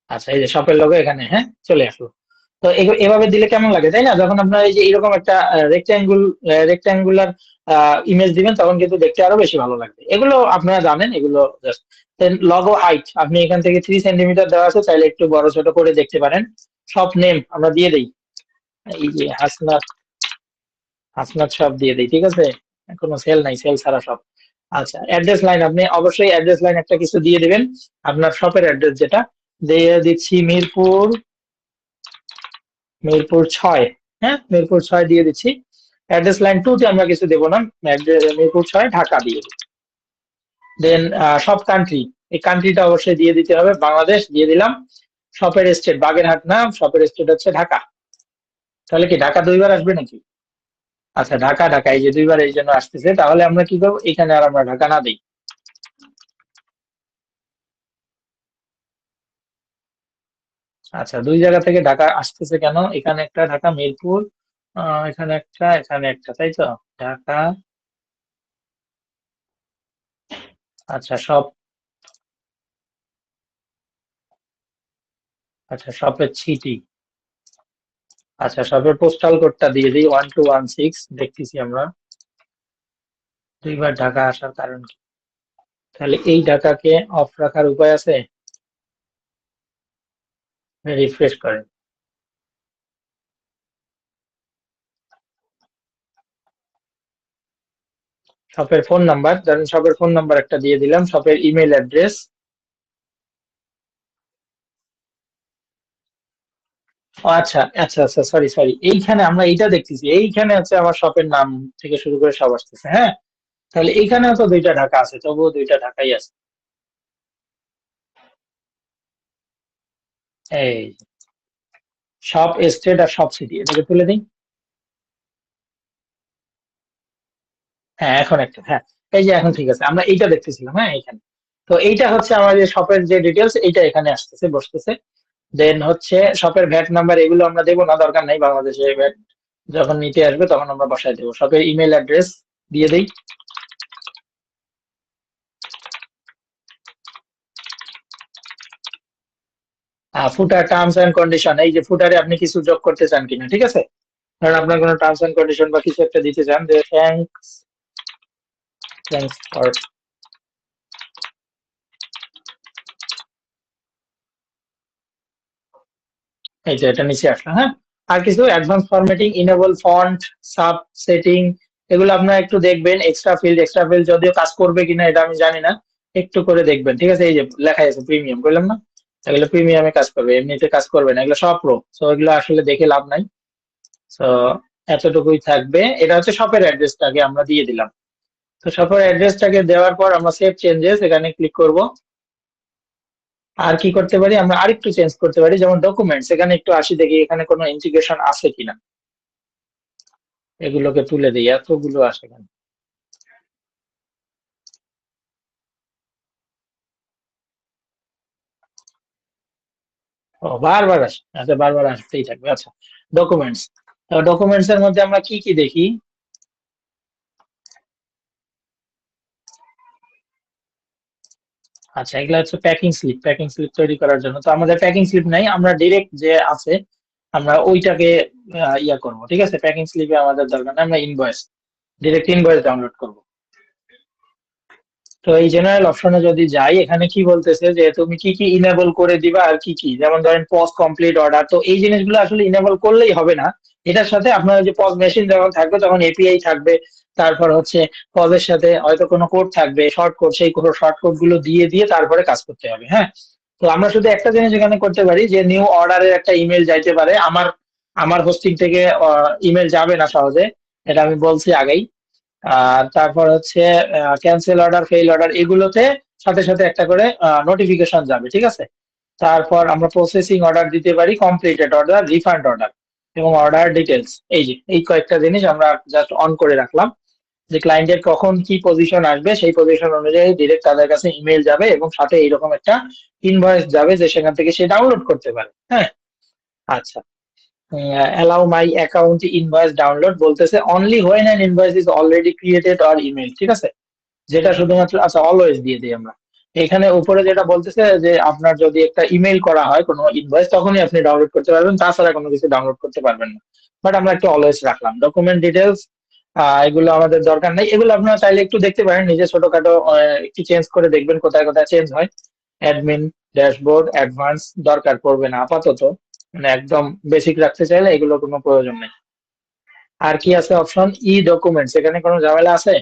আচ্ছা, এই যে শপের লোগো এখানে, হ্যাঁ, চলে আসলো। তো এভাবে দিলে কেমন লাগে, তাই না? যখন আপনার এই যে এরকম একটা রেক্ট্যাঙ্গুলার ইমেজ দিবেন, তখন কিন্তু দেখতে আরো বেশি ভালো লাগবে। এগুলো আপনারা জানেন, এগুলো জাস্ট। লগো হাইট, আপনি এখান থেকে 3 সেন্টিমিটার দেওয়া আছে, চাইলে একটু বড় ছোট করে দেখতে পারেন। শপ নেম আমরা দিয়ে দিই, এই যে হাসনাত, হাসনাত শপ দিয়ে দিই, ঠিক আছে? কোনো সেল নাই, সেল ছাড়া শপ। আচ্ছা, অ্যাড্রেস লাইন, আপনি অবশ্যই অ্যাড্রেস লাইন একটা কিছু দিয়ে দিবেন, আপনার শপের অ্যাড্রেস যেটা। দিয়ে দিচ্ছি মিরপুর, মিরপুর 6, হ্যাঁ, মিরপুর 6 দিয়ে দিচ্ছি। অ্যাড্রেস লাইন 2 তে আমরা কিছু দেবো না, মিরপুর 6 ঢাকা দিয়ে দিই। দেন সব কান্ট্রি, এই কান্ট্রিটা অবশ্যই দিয়ে দিতে হবে, বাংলাদেশ দিয়ে দিলাম। শপের স্টেট বাগেরহাট না, শপের স্টেট হচ্ছে ঢাকা। তাহলে কি ঢাকা দুইবার আসবে নাকি? আচ্ছা, ঢাকা ঢাকা এই যে দুইবার এই জন্য আসতেছে, তাহলে আমরা কি করবো, এখানে আর আমরা ঢাকা না দিই। আচ্ছা, দুই জায়গা থেকে ঢাকা আসতেছে কেন? এখানে একটা ঢাকা মিরপুর, এখানে একটা, এখানে একটা, তাই তো? ঢাকা। আচ্ছা সব, আচ্ছা শপের সিটি, আচ্ছা শপের পোস্টাল কোডটা দিয়ে দিই 1216, দেখতেছি আমরা দুইবার ঢাকা আসার কারণ কি? তাহলে এই ঢাকাকে অফ রাখার উপায় আছে? রিফ্রেশ করেন। শপের ফোন নাম্বার, ধরেন শপের ফোন নাম্বার একটা দিয়ে দিলাম, শপের ইমেল অ্যাড্রেস। আচ্ছা আচ্ছা আচ্ছা, সরি সরি, এইখানে আমরা এইটা দেখতেছি, এইখানে আছে আমার শপের নাম থেকে শুরু করে সব আসতেছে, হ্যাঁ। তাহলে এইখানেও তো দুইটা ঢাকা আছে, তবুও দুইটা ঢাকাই আছে। এই শপ স্টেট আর শপ সিটি, এটাকে তুলে দিই। হ্যাঁ, এখন একটা, হ্যাঁ, এই যে এখন ঠিক আছে, আমরা এইটা দেখতেছিলাম, হ্যাঁ, এইখানে। তো এইটা হচ্ছে আমাদের শপের যে ডিটেলস, এইটা এখানে আসতেছে, বসতেছে। দেন হচ্ছে শপের ভ্যাট নাম্বার, এগুলো আমরা দেবো না, দরকার নাই, বাংলাদেশে ভ্যাট যখন নিতে আসবে তখন আমরা বসায় দেবো। শপের ইমেল অ্যাড্রেস দিয়ে দিই। ফুটার টার্মস এন্ড কন্ডিশন, এই যে ফুটারে আপনি কিছু যোগ করতে চান কিনা, ঠিক আছে? কারণ আপনার কোনো টার্মস এন্ড কন্ডিশন বা কিছু একটা দিতে চান, যে থ্যাঙ্কস, থ্যাঙ্কস ফর, এই যে এটা নিচে আসলো, হ্যাঁ। আর কিছু advance formatting, enable font, sub setting, এগুলো আপনারা একটু দেখবেন। এক্সট্রা ফিল্ড যদিও কাজ করবে কিনা এটা আমি জানি না, একটু করে দেখবেন, ঠিক আছে? এই যে লেখা আছে প্রিমিয়াম, বললাম না, এগুলো প্রিমিয়ামে কাজ করবে, এমনিতে কাজ করবে না, এগুলো সব প্রো। তো এগুলো আসলে দেখে লাভ নাই। তো এতটুকুই থাকবে। এটা হচ্ছে শপের অ্যাড্রেসটাকে আমরা দিয়ে দিলাম। তো শপের অ্যাড্রেসটাকে দেওয়ার পর আমরা সেভ চেঞ্জেস এখানে ক্লিক করব। আর কি করতে পারি, আমরা আরেকটু চেঞ্জ করতে পারি, যেমন ডকুমেন্টস, এখানে একটু আসি দেখি এখানে কোনো ইন্টিগ্রেশন আছে কিনা। এগুলোকে তুলে দিই, এতগুলো আসে কেন? ও, বারবার আসে, আচ্ছা বারবার আসতেই থাকবে। আচ্ছা, ডকুমেন্টস, ডকুমেন্টস এর মধ্যে আমরা কি কি দেখি? আচ্ছা, এগুলো হচ্ছে প্যাকিং স্লিপ, প্যাকিং স্লিপ তৈরি করার জন্য। তো আমাদের প্যাকিং স্লিপ নাই, আমরা ডিরেক্ট যে আছে আমরা ওইটাকে ইয়া করবো, ঠিক আছে? প্যাকিং স্লিপে আমাদের দরকার নেই, আমরা ইনভয়েস, ডিরেক্ট ইনভয়েস ডাউনলোড করবো। তো এই জেনারেল অপশনে যদি যাই, এখানে কি বলতেছে যে তুমি কি কি ইনেবল করে দিবা আর কি কি, যেমন ধরেন পজ কমপ্লিট অর্ডার। তো এই জিনিসগুলো আসলে ইনেবল করলেই হবে না, এটার সাথে আপনার যে পজ মেশিন যখন থাকবে তখন এপিআই থাকবে, তারপর হচ্ছে পজের সাথে হয়তো কোনো কোড থাকবে, শর্ট কোড, সেই শর্ট কোড গুলো দিয়ে দিয়ে তারপরে কাজ করতে হবে। হ্যাঁ, তো আমরা শুধু একটা জিনিস এখানে করতে পারি যে নিউ অর্ডারের একটা ইমেল যাইতে পারে, আমার আমার হোস্টিং থেকে ইমেল যাবে না সহজে, এটা আমি বলছি আগেই। আর তারপর হচ্ছে ক্যান্সেল অর্ডার, ফেল অর্ডার, এগুলোতে সাথে সাথে একটা করে নোটিফিকেশন যাবে, ঠিক আছে? তারপর আমরা প্রসেসিং অর্ডার দিতে পারি, কমপ্লিটেড অর্ডার, রিফান্ড অর্ডার এবং অর্ডার ডিটেলস। এই যে এই কয়েকটা জিনিস আমরা জাস্ট অন করে রাখলাম, যে ক্লায়েন্টের কখন কি পজিশন আসবে সেই পজিশন অনুযায়ী ডিরেক্ট তাদের কাছে ইমেল যাবে এবং সাথে এইরকম একটা ইনভয়েস যাবে যে সেখান থেকে সে ডাউনলোড করতে পারে। হ্যাঁ, আচ্ছা। Allow my account invoice download বলতেছে only when an invoice is already created or email, ঠিক আছে? যেটা শুধুমাত্র, আচ্ছা অলওয়েজ দিয়ে দিই আমরা। এখানে উপরে যেটা বলতেছে যে আপনার যদি একটা ইমেল করা হয় কোনো ইনভয়েস তখনই আপনি ডাউনলোড করতে পারবেন, তাছাড়া কোনো কিছু ডাউনলোড করতে পারবেন না। বাট আমরা একটু অলওয়েজ রাখলাম। ডকুমেন্ট ডিটেলস, এগুলো আমাদের দরকার নেই, এগুলো আপনারা চাইলে একটু দেখতে পারেন, নিজে ছোটখাটো একটু চেঞ্জ করে দেখবেন কোথায় কোথায় চেঞ্জ হয়। অ্যাডমিন, ড্যাশবোর্ড, অ্যাডভান্স দরকার পড়বে না আপাতত, মানে একদম বেসিক রাখতে চাইলে এগুলো কোনো প্রয়োজন নেই। আর কি আছে অপশন? ই ডকুমেন্টস, এখানে কোনো ঝামেলা আছে?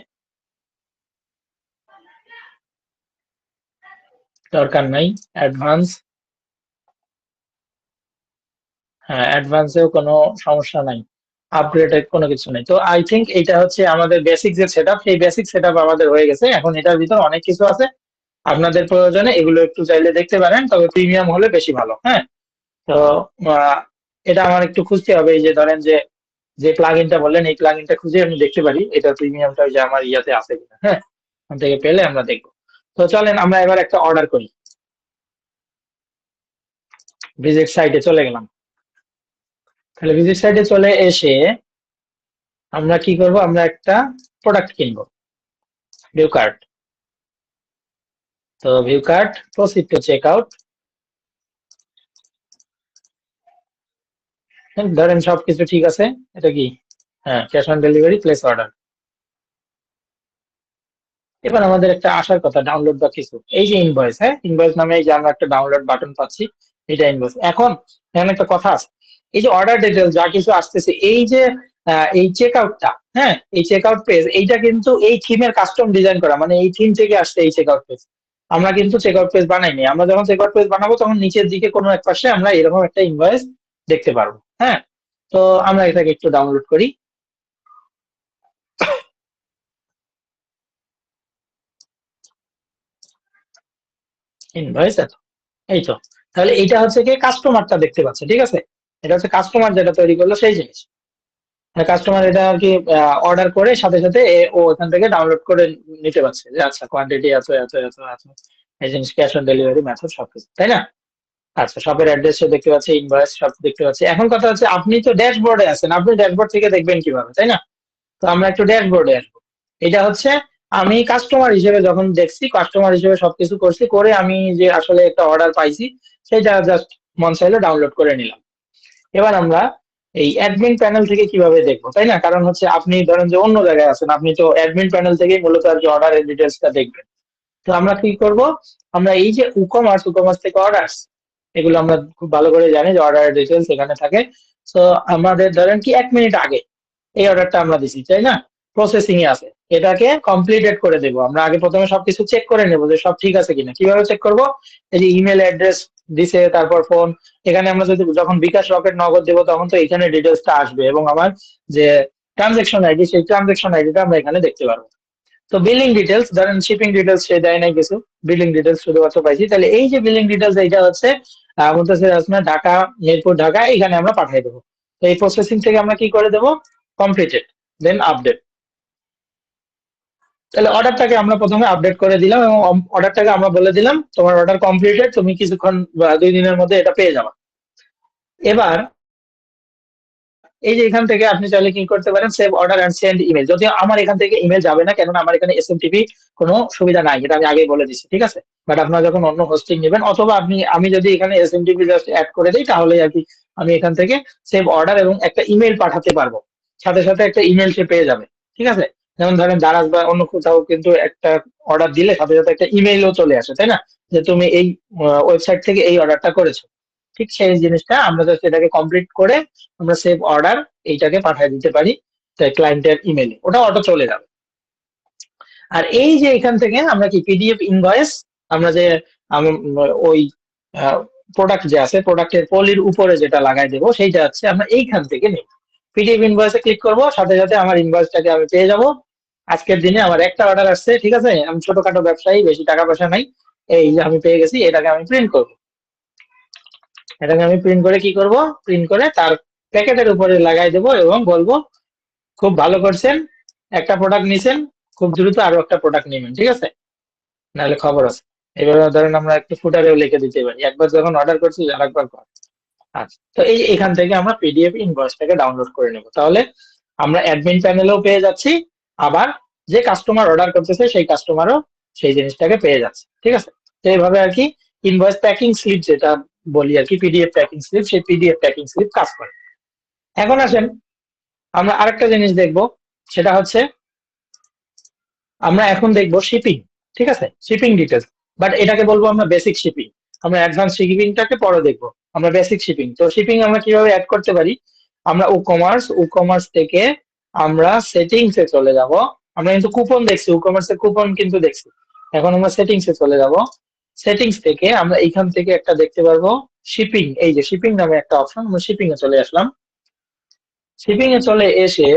দরকার নাই। অ্যাডভান্স, হ্যাঁ অ্যাডভান্সেও কোনো সমস্যা নাই, আপগ্রেডেড কোনো কিছু নেই। তো আই থিঙ্ক এটা হচ্ছে আমাদের বেসিক যে সেটআপ, সেই বেসিক সেটআপ আমাদের হয়ে গেছে। এখন এটার ভিতর অনেক কিছু আছে, আপনাদের প্রয়োজনে এগুলো একটু চাইলে দেখতে পারেন, তবে প্রিমিয়াম হলে বেশি ভালো। হ্যাঁ, তো আহ, এটা আমার একটু খুঁজতে হবে, এই যে ধরেন যে যে প্লাগইনটা বললেন এই প্লাগইনটা খুঁজে আমি দেখতে পারি এটার প্রিমিয়ামটা যে আমার ইয়াতে আছে কিনা। হ্যাঁ, ওখান থেকে পেলে আমরা দেখবো। তো চলেন আমরা এবার একটা অর্ডার করি। ভিজিট সাইটে চলে গেলাম। তাহলে ভিজিট সাইটে চলে এসে আমরা কি করব? আমরা একটা প্রোডাক্ট কিনবো, ভিউ কার্ট। তো view cart, proceed to checkout. ধরেন সবকিছু ঠিক আছে, এটা কি? হ্যাঁ, cash on delivery, place order. এবার আমাদের একটা আসার কথা ডাউনলোড বা কিছু, এই যে ইনভয়েস, হ্যাঁ ইনভয়েস নামে এই যে আমরা একটা ডাউনলোড বাটন পাচ্ছি, এটা ইনভয়েস। এখন এখানে একটা কথা আছে, এই যে অর্ডার ডিটেল যা কিছু আসতেছে, এই যে এই চেক আউটটা, হ্যাঁ এই চেক আউট পেজ, এইটা কিন্তু এই থিমের কাস্টম ডিজাইন করা, মানে এই থিম থেকে আসছে এই চেক আউট পেজ। আমরা কিন্তু চেক আউট পেজ বানাইনি, আমরা যখন চেক আউট পেজ বানাবো তখন নিচের দিকে কোনো এক পাশে আমরা এরকম একটা ইনভয়েস দেখতে পারবো। হ্যাঁ, তো আমরা এটাকে একটু ডাউনলোড করি। ইনভয়েস, এই তো। তাহলে এটা হচ্ছে কি কাস্টমারটা দেখতে পাচ্ছে, ঠিক আছে? এটা হচ্ছে কাস্টমার যেটা তৈরি করলো সেই জিনিস। কাস্টমার এটা আর কি অর্ডার করে সাথে সাথে ও এখান থেকে ডাউনলোড করে নিতে পারছে যে আচ্ছা কোয়ান্টিটি এত এত এত এত, এই জিনিস ক্যাশ অন ডেলিভারি মেথড সবকিছু, তাই না? আচ্ছা, শপের অ্যাড্রেস দেখতে পাচ্ছি, ইনভয়েস সব দেখতে পাচ্ছি। এখন কথা হচ্ছে আপনি তো ড্যাশবোর্ডে আছেন, আপনি ড্যাশবোর্ড থেকে দেখবেন কিভাবে, তাই না? তো আমরা একটু ড্যাশবোর্ডে আসবো। এটা হচ্ছে আমি কাস্টমার হিসেবে যখন দেখছি, কাস্টমার হিসেবে সবকিছু করছি, করে আমি যে আসলে একটা অর্ডার পাইছি সেটা জাস্ট মন চাইলে ডাউনলোড করে নিলাম। এবার আমরা এই অ্যাডমিন প্যানেল থেকে কিভাবে দেখবো, তাই না? কারণ হচ্ছে আপনি ধরেন যে অন্য জায়গায় আছেন, আপনি তো অ্যাডমিন প্যানেল থেকেই মূলত আর কি অর্ডারের ডিটেলসটা দেখবেন। তো আমরা কি করব? আমরা এই যে উকমার্স, উকমার্স থেকে অর্ডার্স, এগুলো আমরা খুব ভালো করে জানি যে অর্ডারের ডিটেলস এখানে থাকে। তো আমাদের ধরেন কি 1 মিনিট আগে এই অর্ডারটা আমরা দিছি, তাই না? প্রসেসিং এ আছে, এটাকে কমপ্লিটেড করে দেবো। আমরা আগে প্রথমে সবকিছু চেক করে নেবো যে সব ঠিক আছে কিনা। কিভাবে চেক করব? এই যে ইমেল অ্যাড্রেস দিছে, তারপর ফোন, এখানে আমরা যদি যখন বিকাশ, রকেট, নগদ দেবো তখন তো এখানে ডিটেলসটা আসবে, এবং আমার যে ট্রানজেকশন আইডি সেই ট্রানজেকশন আইডিটা আমরা এখানে দেখতে পারবো। তো বিলিং ডিটেলস, ধরেন শিপিং ডিটেলস সে দেয় নাই কিছু, বিলিং ডিটেলস শুধুমাত্র পাইছি। তাহলে এই যে বিলিং ডিটেলস, এইটা হচ্ছে বলতেছে আপনার ঢাকা, মিরপুর, ঢাকা, এখানে আমরা পাঠিয়ে দেবো। তো এই প্রসেসিং থেকে আমরা কি করে দেবো? কমপ্লিটেড, দেন আপডেট। তাহলে অর্ডারটাকে আমরা প্রথমে আপডেট করে দিলাম এবং অর্ডারটাকে আমরা বলে দিলাম তোমার অর্ডার কমপ্লিটেড, তুমি কিছুক্ষণ বা 2 দিনের মধ্যে এটা পেয়ে যাবে। এবার এই যে এখান থেকে আপনি চাইলে কি করতে পারেন, save order and send email. যদিও আমার এখান থেকে ইমেল যাবে না, কেননা আমার এখানে এসএমটিপি কোনো সুবিধা নাই, এটা আমি আগেই বলে দিচ্ছি, ঠিক আছে। বাট আপনারা যখন অন্য হোস্টিং নেবেন, অথবা আমি যদি এখানে এসএমটিপি জাস্ট অ্যাড করে দিই, তাহলে আর কি আমি এখান থেকে সেভ অর্ডার এবং একটা ইমেল পাঠাতে পারবো, সাথে সাথে একটা ইমেল সে পেয়ে যাবে, ঠিক আছে। যেমন ধরেন দারাজ বা অন্য কোথাও কিন্তু একটা অর্ডার দিলে সাথে সাথে একটা ইমেইলও চলে আসে, তাই না, যে তুমি এই ওয়েবসাইট থেকে এই অর্ডারটা করেছো। ঠিক সেই জিনিসটা আমরা জাস্ট এটাকে কমপ্লিট করে আমরা সেভ অর্ডার এইটাকে পাঠিয়ে দিতে পারি ক্লায়েন্টের ইমেইলে, ওটা অটো চলে যাবে। আর এই যে এখান থেকে আমরা কি পিডিএফ ইনভয়েস, আমরা যে ওই প্রোডাক্ট যে আছে প্রোডাক্টের পলির উপরে যেটা লাগাই দেবো, সেইটা হচ্ছে আমরা এইখান থেকে নেব। পিডিএফ ইনভয়েসে ক্লিক করব, সাথে সাথে আমার ইনভয়েসটাকে আমি পেয়ে যাব। আজকের দিনে আমার একটা অর্ডার আসছে, ঠিক আছে, আমি ছোটখাটো ব্যবসায়ী, বেশি টাকা পয়সা নাই, এই যে আমি পেয়ে গেছি, এটাকে আমি প্রিন্ট করব। এটাকে আমি প্রিন্ট করে কি করব, প্রিন্ট করে তার প্যাকেটের উপরে লাগাই দেবো এবং বলবো খুব ভালো করছেন, একটা প্রোডাক্ট নিছেন, খুব দ্রুত আরো একটা প্রোডাক্ট নেবেন, ঠিক আছে, নাহলে খবর আছে। এভাবে ধরেন আমরা একটু ফুটারেও লিখে দিতে পারি, একবার যখন অর্ডার করছি আরেকবার কর। আচ্ছা, তো এই এখান থেকে আমরা পিডিএফ ইনভয়েসটাকে ডাউনলোড করে নেব, তাহলে আমরা অ্যাডমিন প্যানেলেও পেয়ে যাচ্ছি, আবার যে কাস্টমার অর্ডার করতেছে সেই কাস্টমারও সেই জিনিসটাকে পেয়ে যাচ্ছে, ঠিক আছে। তো এইভাবে আর কি ইনভয়েস প্যাকিং স্লিপ যেটা বলি আর কি, পিডিএফ প্যাকিং স্লিপ, সেই পিডিএফ প্যাকিং স্লিপ কাজ করে। এখন আসেন আমরা আরেকটা জিনিস দেখব, সেটা হচ্ছে আমরা এখন দেখব শিপিং, ঠিক আছে, শিপিং ডিটেলস। বাট এটাকে বলবো আমরা বেসিক শিপিং, আমরা অ্যাডভান্স শিপিংটাকে পরে দেখবো। আমরা বেসিক শিপিং, তো শিপিং আমরা কিভাবে অ্যাড করতে পারি, আমরা ই-কমার্স থেকে আমরা সেটিংস এ চলে যাব। আমরা কিন্তু কুপন দেখছি, ই-কমার্সের কুপন কিন্তু দেখছি, এখন আমরা সেটিংস এ চলে যাব। সেটিংস থেকে আমরা এইখান থেকে একটা দেখতে পারবো শিপিং, এই যে শিপিং নামে একটা অপশন, আমরা শিপিং এ চলে আসলাম। শিপিং এ চলে এসে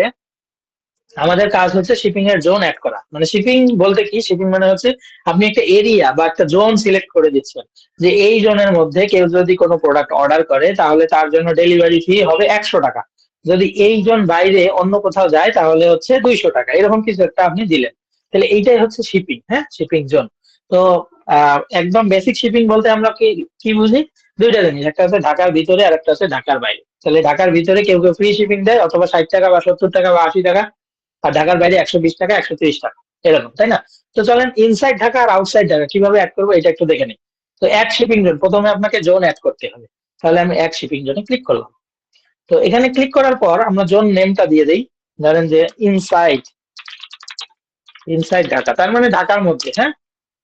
আমাদের কাজ হচ্ছে শিপিং এর জোন অ্যাড করা। মানে শিপিং বলতে কি, শিপিং মানে হচ্ছে আপনি একটা এরিয়া বা একটা জোন সিলেক্ট করে দিচ্ছেন, যে এই জোনের মধ্যে কেউ যদি কোনো প্রোডাক্ট অর্ডার করে তাহলে তার জন্য ডেলিভারি ফি হবে 100 টাকা, যদি এই জোন বাইরে অন্য কোথাও যায় তাহলে হচ্ছে 200 টাকা, এরকম কিছু একটা আপনি দিলেন। তাহলে এইটাই হচ্ছে শিপিং, হ্যাঁ, শিপিং জোন। তো একদম বেসিক শিপিং বলতে আমরা কি কি বুঝি, দুইটা জিনিস, একটা হচ্ছে ঢাকার ভিতরে আর একটা হচ্ছে ঢাকার বাইরে। তাহলে ঢাকার ভিতরে কেউ কেউ ফ্রি শিপিং দেয়, অথবা 60 টাকা বা 70 টাকা বা 80 টাকা, আর ঢাকার বাইরে 120 টাকা 130 টাকা, এরকম, তাই না। তো চলেন ইনসাইড ঢাকা আর আউটসাইড ঢাকা কিভাবে অ্যাড করবো এটা একটু দেখে নিই। তো অ্যাড শিপিং জোন, প্রথমে আপনাকে জোন অ্যাড করতে হবে, তাহলে আমি অ্যাড শিপিং জোনে ক্লিক করলাম। তো এখানে ক্লিক করার পর আমরা জোন নেমটা দিয়ে দিই, ধরেন যে ইনসাইড, ইনসাইড ঢাকা, তার মানে ঢাকার মধ্যে, হ্যাঁ,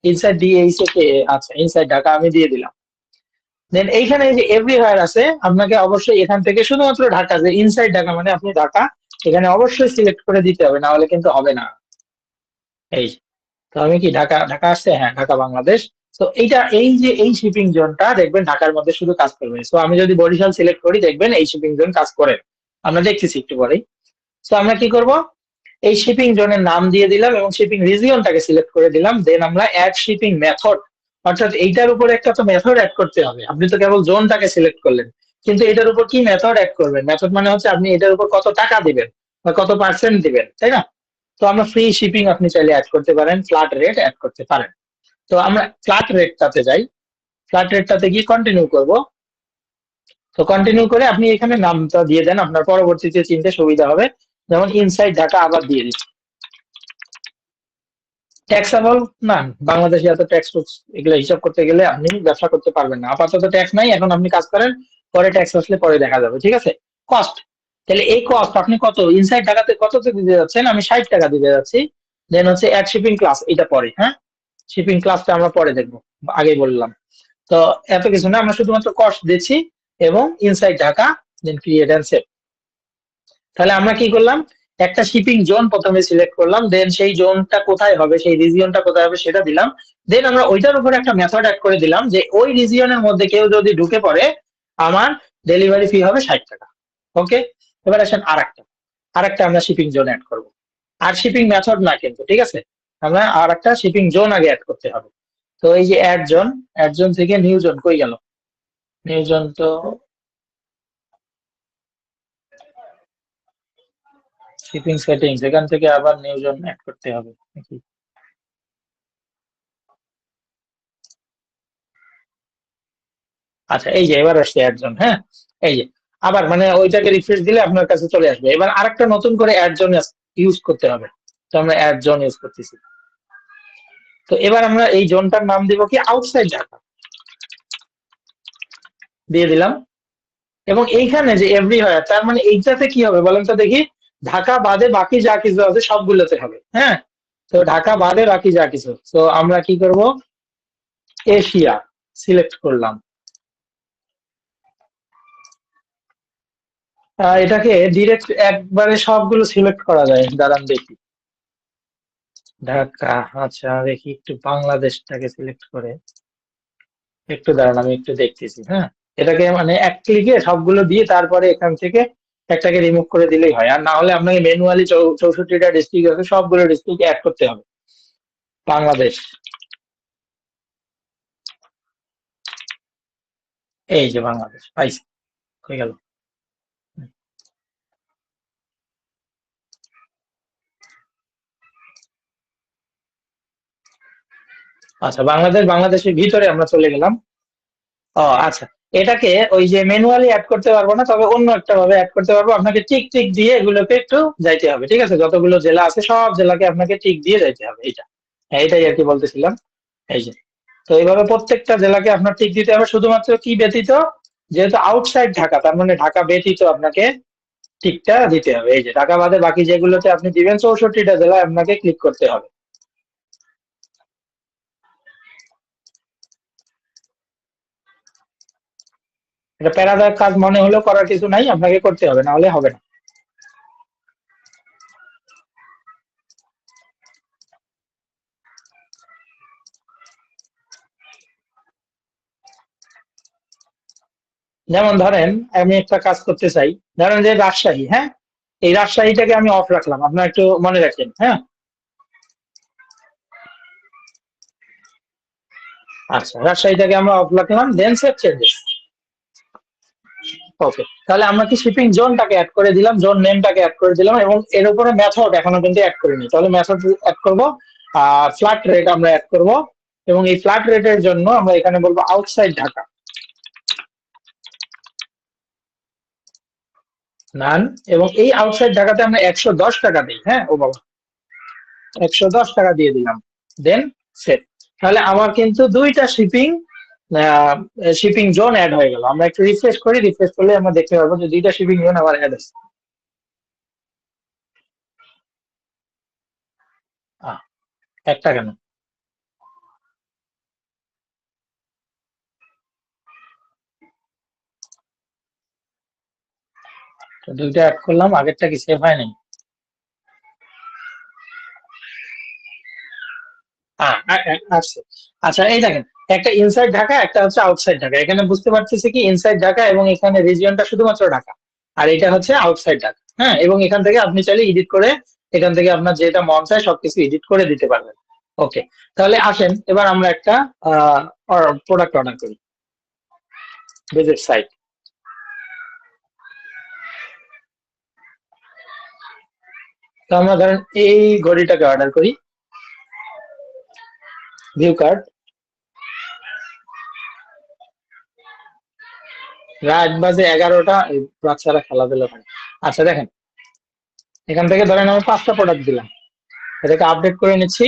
ইনসাইড ডিএইচ কে, আচ্ছা ইনসাইড ঢাকা আমি দিয়ে দিলাম। দেন এইখানে এই যে এভরিহোয়ার আছে, আপনাকে অবশ্যই এখান থেকে শুধুমাত্র ঢাকা, যে ইনসাইড ঢাকা মানে আপনি ঢাকা এখানে অবশ্যই সিলেক্ট করে দিতে হবে, না হলে কিন্তু হবে না। এই তো আমি কি ঢাকা, ঢাকা আসছে, হ্যাঁ ঢাকা বাংলাদেশ। তো এইটা এই যে এই শিপিং জোনটা দেখবেন ঢাকার মধ্যে শুধু কাজ করবে। তো আমি যদি বরিশাল সিলেক্ট করি দেখবেন এই শিপিং জোন কাজ করে, আমরা দেখতেছি একটু পরেই। তো আমরা কি করব, এই শিপিং জোনের নাম দিয়ে দিলাম এবং শিপিং রিজিয়নটাকে সিলেক্ট করে দিলাম। দেন আমরা অ্যাড শিপিং মেথড, অর্থাৎ এইটার উপরে একটা তো মেথড অ্যাড করতে হবে। আপনি তো কেবল জোনটাকে সিলেক্ট করলেন, কিন্তু এটার উপর কি মেথড অ্যাড করবেন, মেথড মানে হচ্ছে আপনি এটার উপর কত টাকা দিবেন বা কত পার্সেন্ট দিবেন, তাই না। তো আমরা ফ্রি শিপিং আপনি চাইলে অ্যাড করতে পারেন, ফ্ল্যাট রেট অ্যাড করতে পারেন। তো আমরা ফ্ল্যাট রেটটাতে যাই, ফ্ল্যাট রেটটাতে গিয়ে কন্টিনিউ করব। তো কন্টিনিউ করে আপনি এখানে নামটা দিয়ে দেন, আপনার পরবর্তীতে চিনতে সুবিধা হবে। যেমন ইনসাইড ঢাকা আবার দিয়ে দিচ্ছি। ট্যাক্সেবল না, বাংলাদেশে এত ট্যাক্স এগুলো হিসাব করতে গেলে আপনি ব্যবসা করতে পারবেন না, আপাতত ট্যাক্স নাই, এখন আপনি কাজ করেন, পরে ট্যাক্স আসলে পরে দেখা যাবে, ঠিক আছে। কস্ট, তাহলে এই কস্ট আপনি কত ইনসাইড ঢাকাতে কততে দিতে যাচ্ছেন, আমি 60 টাকা দিতে যাচ্ছি। দেন হচ্ছে অ্যাড শিপিং ক্লাস, এটা পরে, হ্যাঁ, শিপিং ক্লাসটা আমরা পরে দেখবো, আগেই বললাম। তো এত কিছু না, আমরা শুধুমাত্র কস্ট দিচ্ছি এবং inside Dhaka, then create and save. তাহলে আমরা কি করলাম, একটা শিপিং জোন প্রথমে সিলেক্ট করলাম, দেন সেই জোনটা কোথায় হবে, সেই রিজিয়নটা কোথায় হবে সেটা দিলাম। দেন আমরা ওইটার উপরে একটা মেথড অ্যাড করে দিলাম, যে ওই রিজিয়নের মধ্যে কেউ যদি ঢুকে পড়ে আমার ডেলিভারি ফি হবে 60 টাকা। ওকে, এবার আসেন আরেকটা আমরা শিপিং জোন অ্যাড করব। আর শিপিং মেথড না কিন্তু, ঠিক আছে, আমরা আর একটা শিপিং জোন আগে অ্যাড করতে হবে। তো এই যে অ্যাড জোন থেকে নিউ জোন কই গেল, নিউ জোন তো শিপিং সেটিংস, এখান থেকে আবার নিউ জোন অ্যাড করতে হবে নাকি। আচ্ছা এই যে এবার আসছে অ্যাড জোন, হ্যাঁ, এই যে আবার মানে ওইটাকে রিফ্রেশ দিলে আপনার কাছে চলে আসবে। এবার আরেকটা নতুন করে অ্যাড জোন ইউজ করতে হবে। তো আমরা অ্যাড জোন ইউজ করতেছি। তো এবার আমরা এই জোনটার নাম দিব কি আউটসাইড ঢাকা দিয়ে দিলাম। এবং এইখানে যে এভরিহোয়ার, তার মানে এইটাতে কি হবে বলেন তো দেখি? ঢাকা বাদে বাকি যা কিছু আছে সবগুলোতে হবে। হ্যাঁ, তো ঢাকা বাদে বাকি যা কিছু, তো আমরা কি করব, এশিয়া সিলেক্ট করলাম। এটাকে ডিরেক্ট একবারে সবগুলো সিলেক্ট করা যায়, দাঁড়ান দেখি। ঢাকা, আচ্ছা দেখি একটু বাংলাদেশটাকে সিলেক্ট করে, একটু দাঁড়ান আমি একটু দেখতেছি। হ্যাঁ, এটাকে মানে এক ক্লিকে সবগুলো দিয়ে তারপরে এখান থেকে একটাকে রিমুভ করে দিলেই হয়। আর না হলে আপনাকে ম্যানুয়ালি 64টা ডিস্ট্রিক্ট আছে সবগুলো ডিস্ট্রিক্ট অ্যাড করতে হবে। বাংলাদেশ, এই যে বাংলাদেশ পাইছি, হয়ে গেল। আচ্ছা, বাংলাদেশের ভিতরে আমরা চলে গেলাম। ও আচ্ছা, এটাকে ওই যে ম্যানুয়ালি অ্যাড করতে পারবো না, তবে অন্য একটা ভাবে অ্যাড করতে পারবো। আপনাকে টিক টিক দিয়ে এগুলোকে একটু যাইতে হবে, ঠিক আছে? যতগুলো জেলা আছে সব জেলাকে আপনাকে টিক দিয়ে যাইতে হবে। এটা হ্যাঁ, এটাই আর কি বলতেছিলাম। এই যে, তো এইভাবে প্রত্যেকটা জেলাকে আপনার টিক দিতে হবে, শুধুমাত্র কি ব্যতীত, যেহেতু আউটসাইড ঢাকা, তার মানে ঢাকা ব্যতীত আপনাকে টিকটা দিতে হবে। এই যে ঢাকা বাদে বাকি যেগুলোতে আপনি দিবেন 64টা জেলায় আপনাকে ক্লিক করতে হবে। এটা প্যারাদায়ক কাজ মনে হলেও করার কিছু নাই, আপনাকে করতে হবে, না হলে হবে না। যেমন ধরেন আমি একটা কাজ করতে চাই, ধরেন যে রাজশাহী, হ্যাঁ, এই রাজশাহীটাকে আমি অফ রাখলাম, আপনার একটু মনে রাখেন। হ্যাঁ, আচ্ছা, রাজশাহীটাকে আমরা অফ রাখলাম, দেন সেভ চেঞ্জেস। ওকে, তাহলে আমরা কি শিপিং জোনটাকে অ্যাড করে দিলাম, জোন নেমটাকে অ্যাড করে দিলাম, এবং এর উপরে মেথড এখনো কিন্তু অ্যাড করিনি। তাহলে মেথড অ্যাড করবো, ফ্ল্যাট রেট আমরা অ্যাড করব, এবং এই ফ্ল্যাট রেটের জন্য আমরা এখানে বলবো আউটসাইড ঢাকা নান, এবং এই আউটসাইড ঢাকাতে আমরা 110 টাকা দিই। হ্যাঁ, ও বাবা, 110 টাকা দিয়ে দিলাম, দেন সেভ। তাহলে আমার কিন্তু দুইটা শিপিং জোন অ্যাড হয়ে গেল। আমরা একটু রিফ্রেশ করি, রিফ্রেশ করলে আমরা দেখতে পারবো যে দুইটা শিপিং জোন আবার অ্যাড আছে। একটা কেন? তো দুইটা অ্যাড করলাম, আগেরটা কি সেভ হয় নাই? আসছে। আচ্ছা, এই দেখেন, একটা ইনসাইড ঢাকা, একটা হচ্ছে আউটসাইড ঢাকা। এখানে বুঝতে পারতেছি কি ইনসাইড ঢাকা, এবং এখানে রিজিয়নটা শুধুমাত্র ঢাকা, আর এটা হচ্ছে আউটসাইড ঢাকা। হ্যাঁ, এবং এখান থেকে আপনি চাইলে এডিট করে, এখান থেকে আপনার যেটা মন চায় সবকিছু এডিট করে দিতে পারবেন। ওকে, তাহলে আসেন এবার আমরা একটা প্রোডাক্ট অর্ডার করি, ভিজিট সাইট। তো আমরা ধরেন এই ঘড়িটাকে অর্ডার করি, ভিউ কার্ড, রাত বাজে 11টা, এই বাচ্চারা খেলাধুলা করে। আচ্ছা দেখেন, এখান থেকে ধরেন আমি 5টা প্রোডাক্ট দিলাম, এটাকে আপডেট করে নিচ্ছি,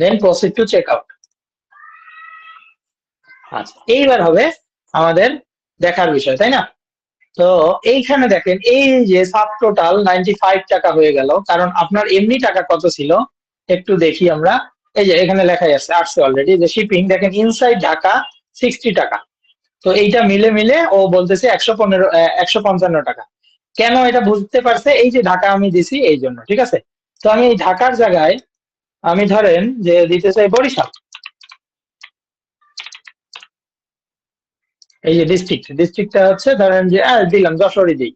দেন প্রসিড টু চেক আউট। আচ্ছা, এইবার হবে আমাদের দেখার বিষয়, তাই না? তো এইখানে দেখেন, এই যে সাব টোটাল 95 টাকা হয়ে গেল, কারণ আপনার এমনি টাকা কত ছিল একটু দেখি আমরা। এই যে এখানে লেখাই আছে, আসছে অলরেডি, যে শিপিং দেখেন ইনসাইড ঢাকা 60 টাকা। তো এইটা মিলে মিলে ও বলতেছে 155 টাকা। কেন এটা বুঝতে পারছে? এই যে ঢাকা আমি দিছি এই জন্য, ঠিক আছে? তো আমি এই ঢাকার জায়গায় আমি ধরেন যে দিতে চাই বরিশাল, এই যে ডিস্ট্রিক্টটা হচ্ছে ধরেন যে দিলাম যশোরই দিই।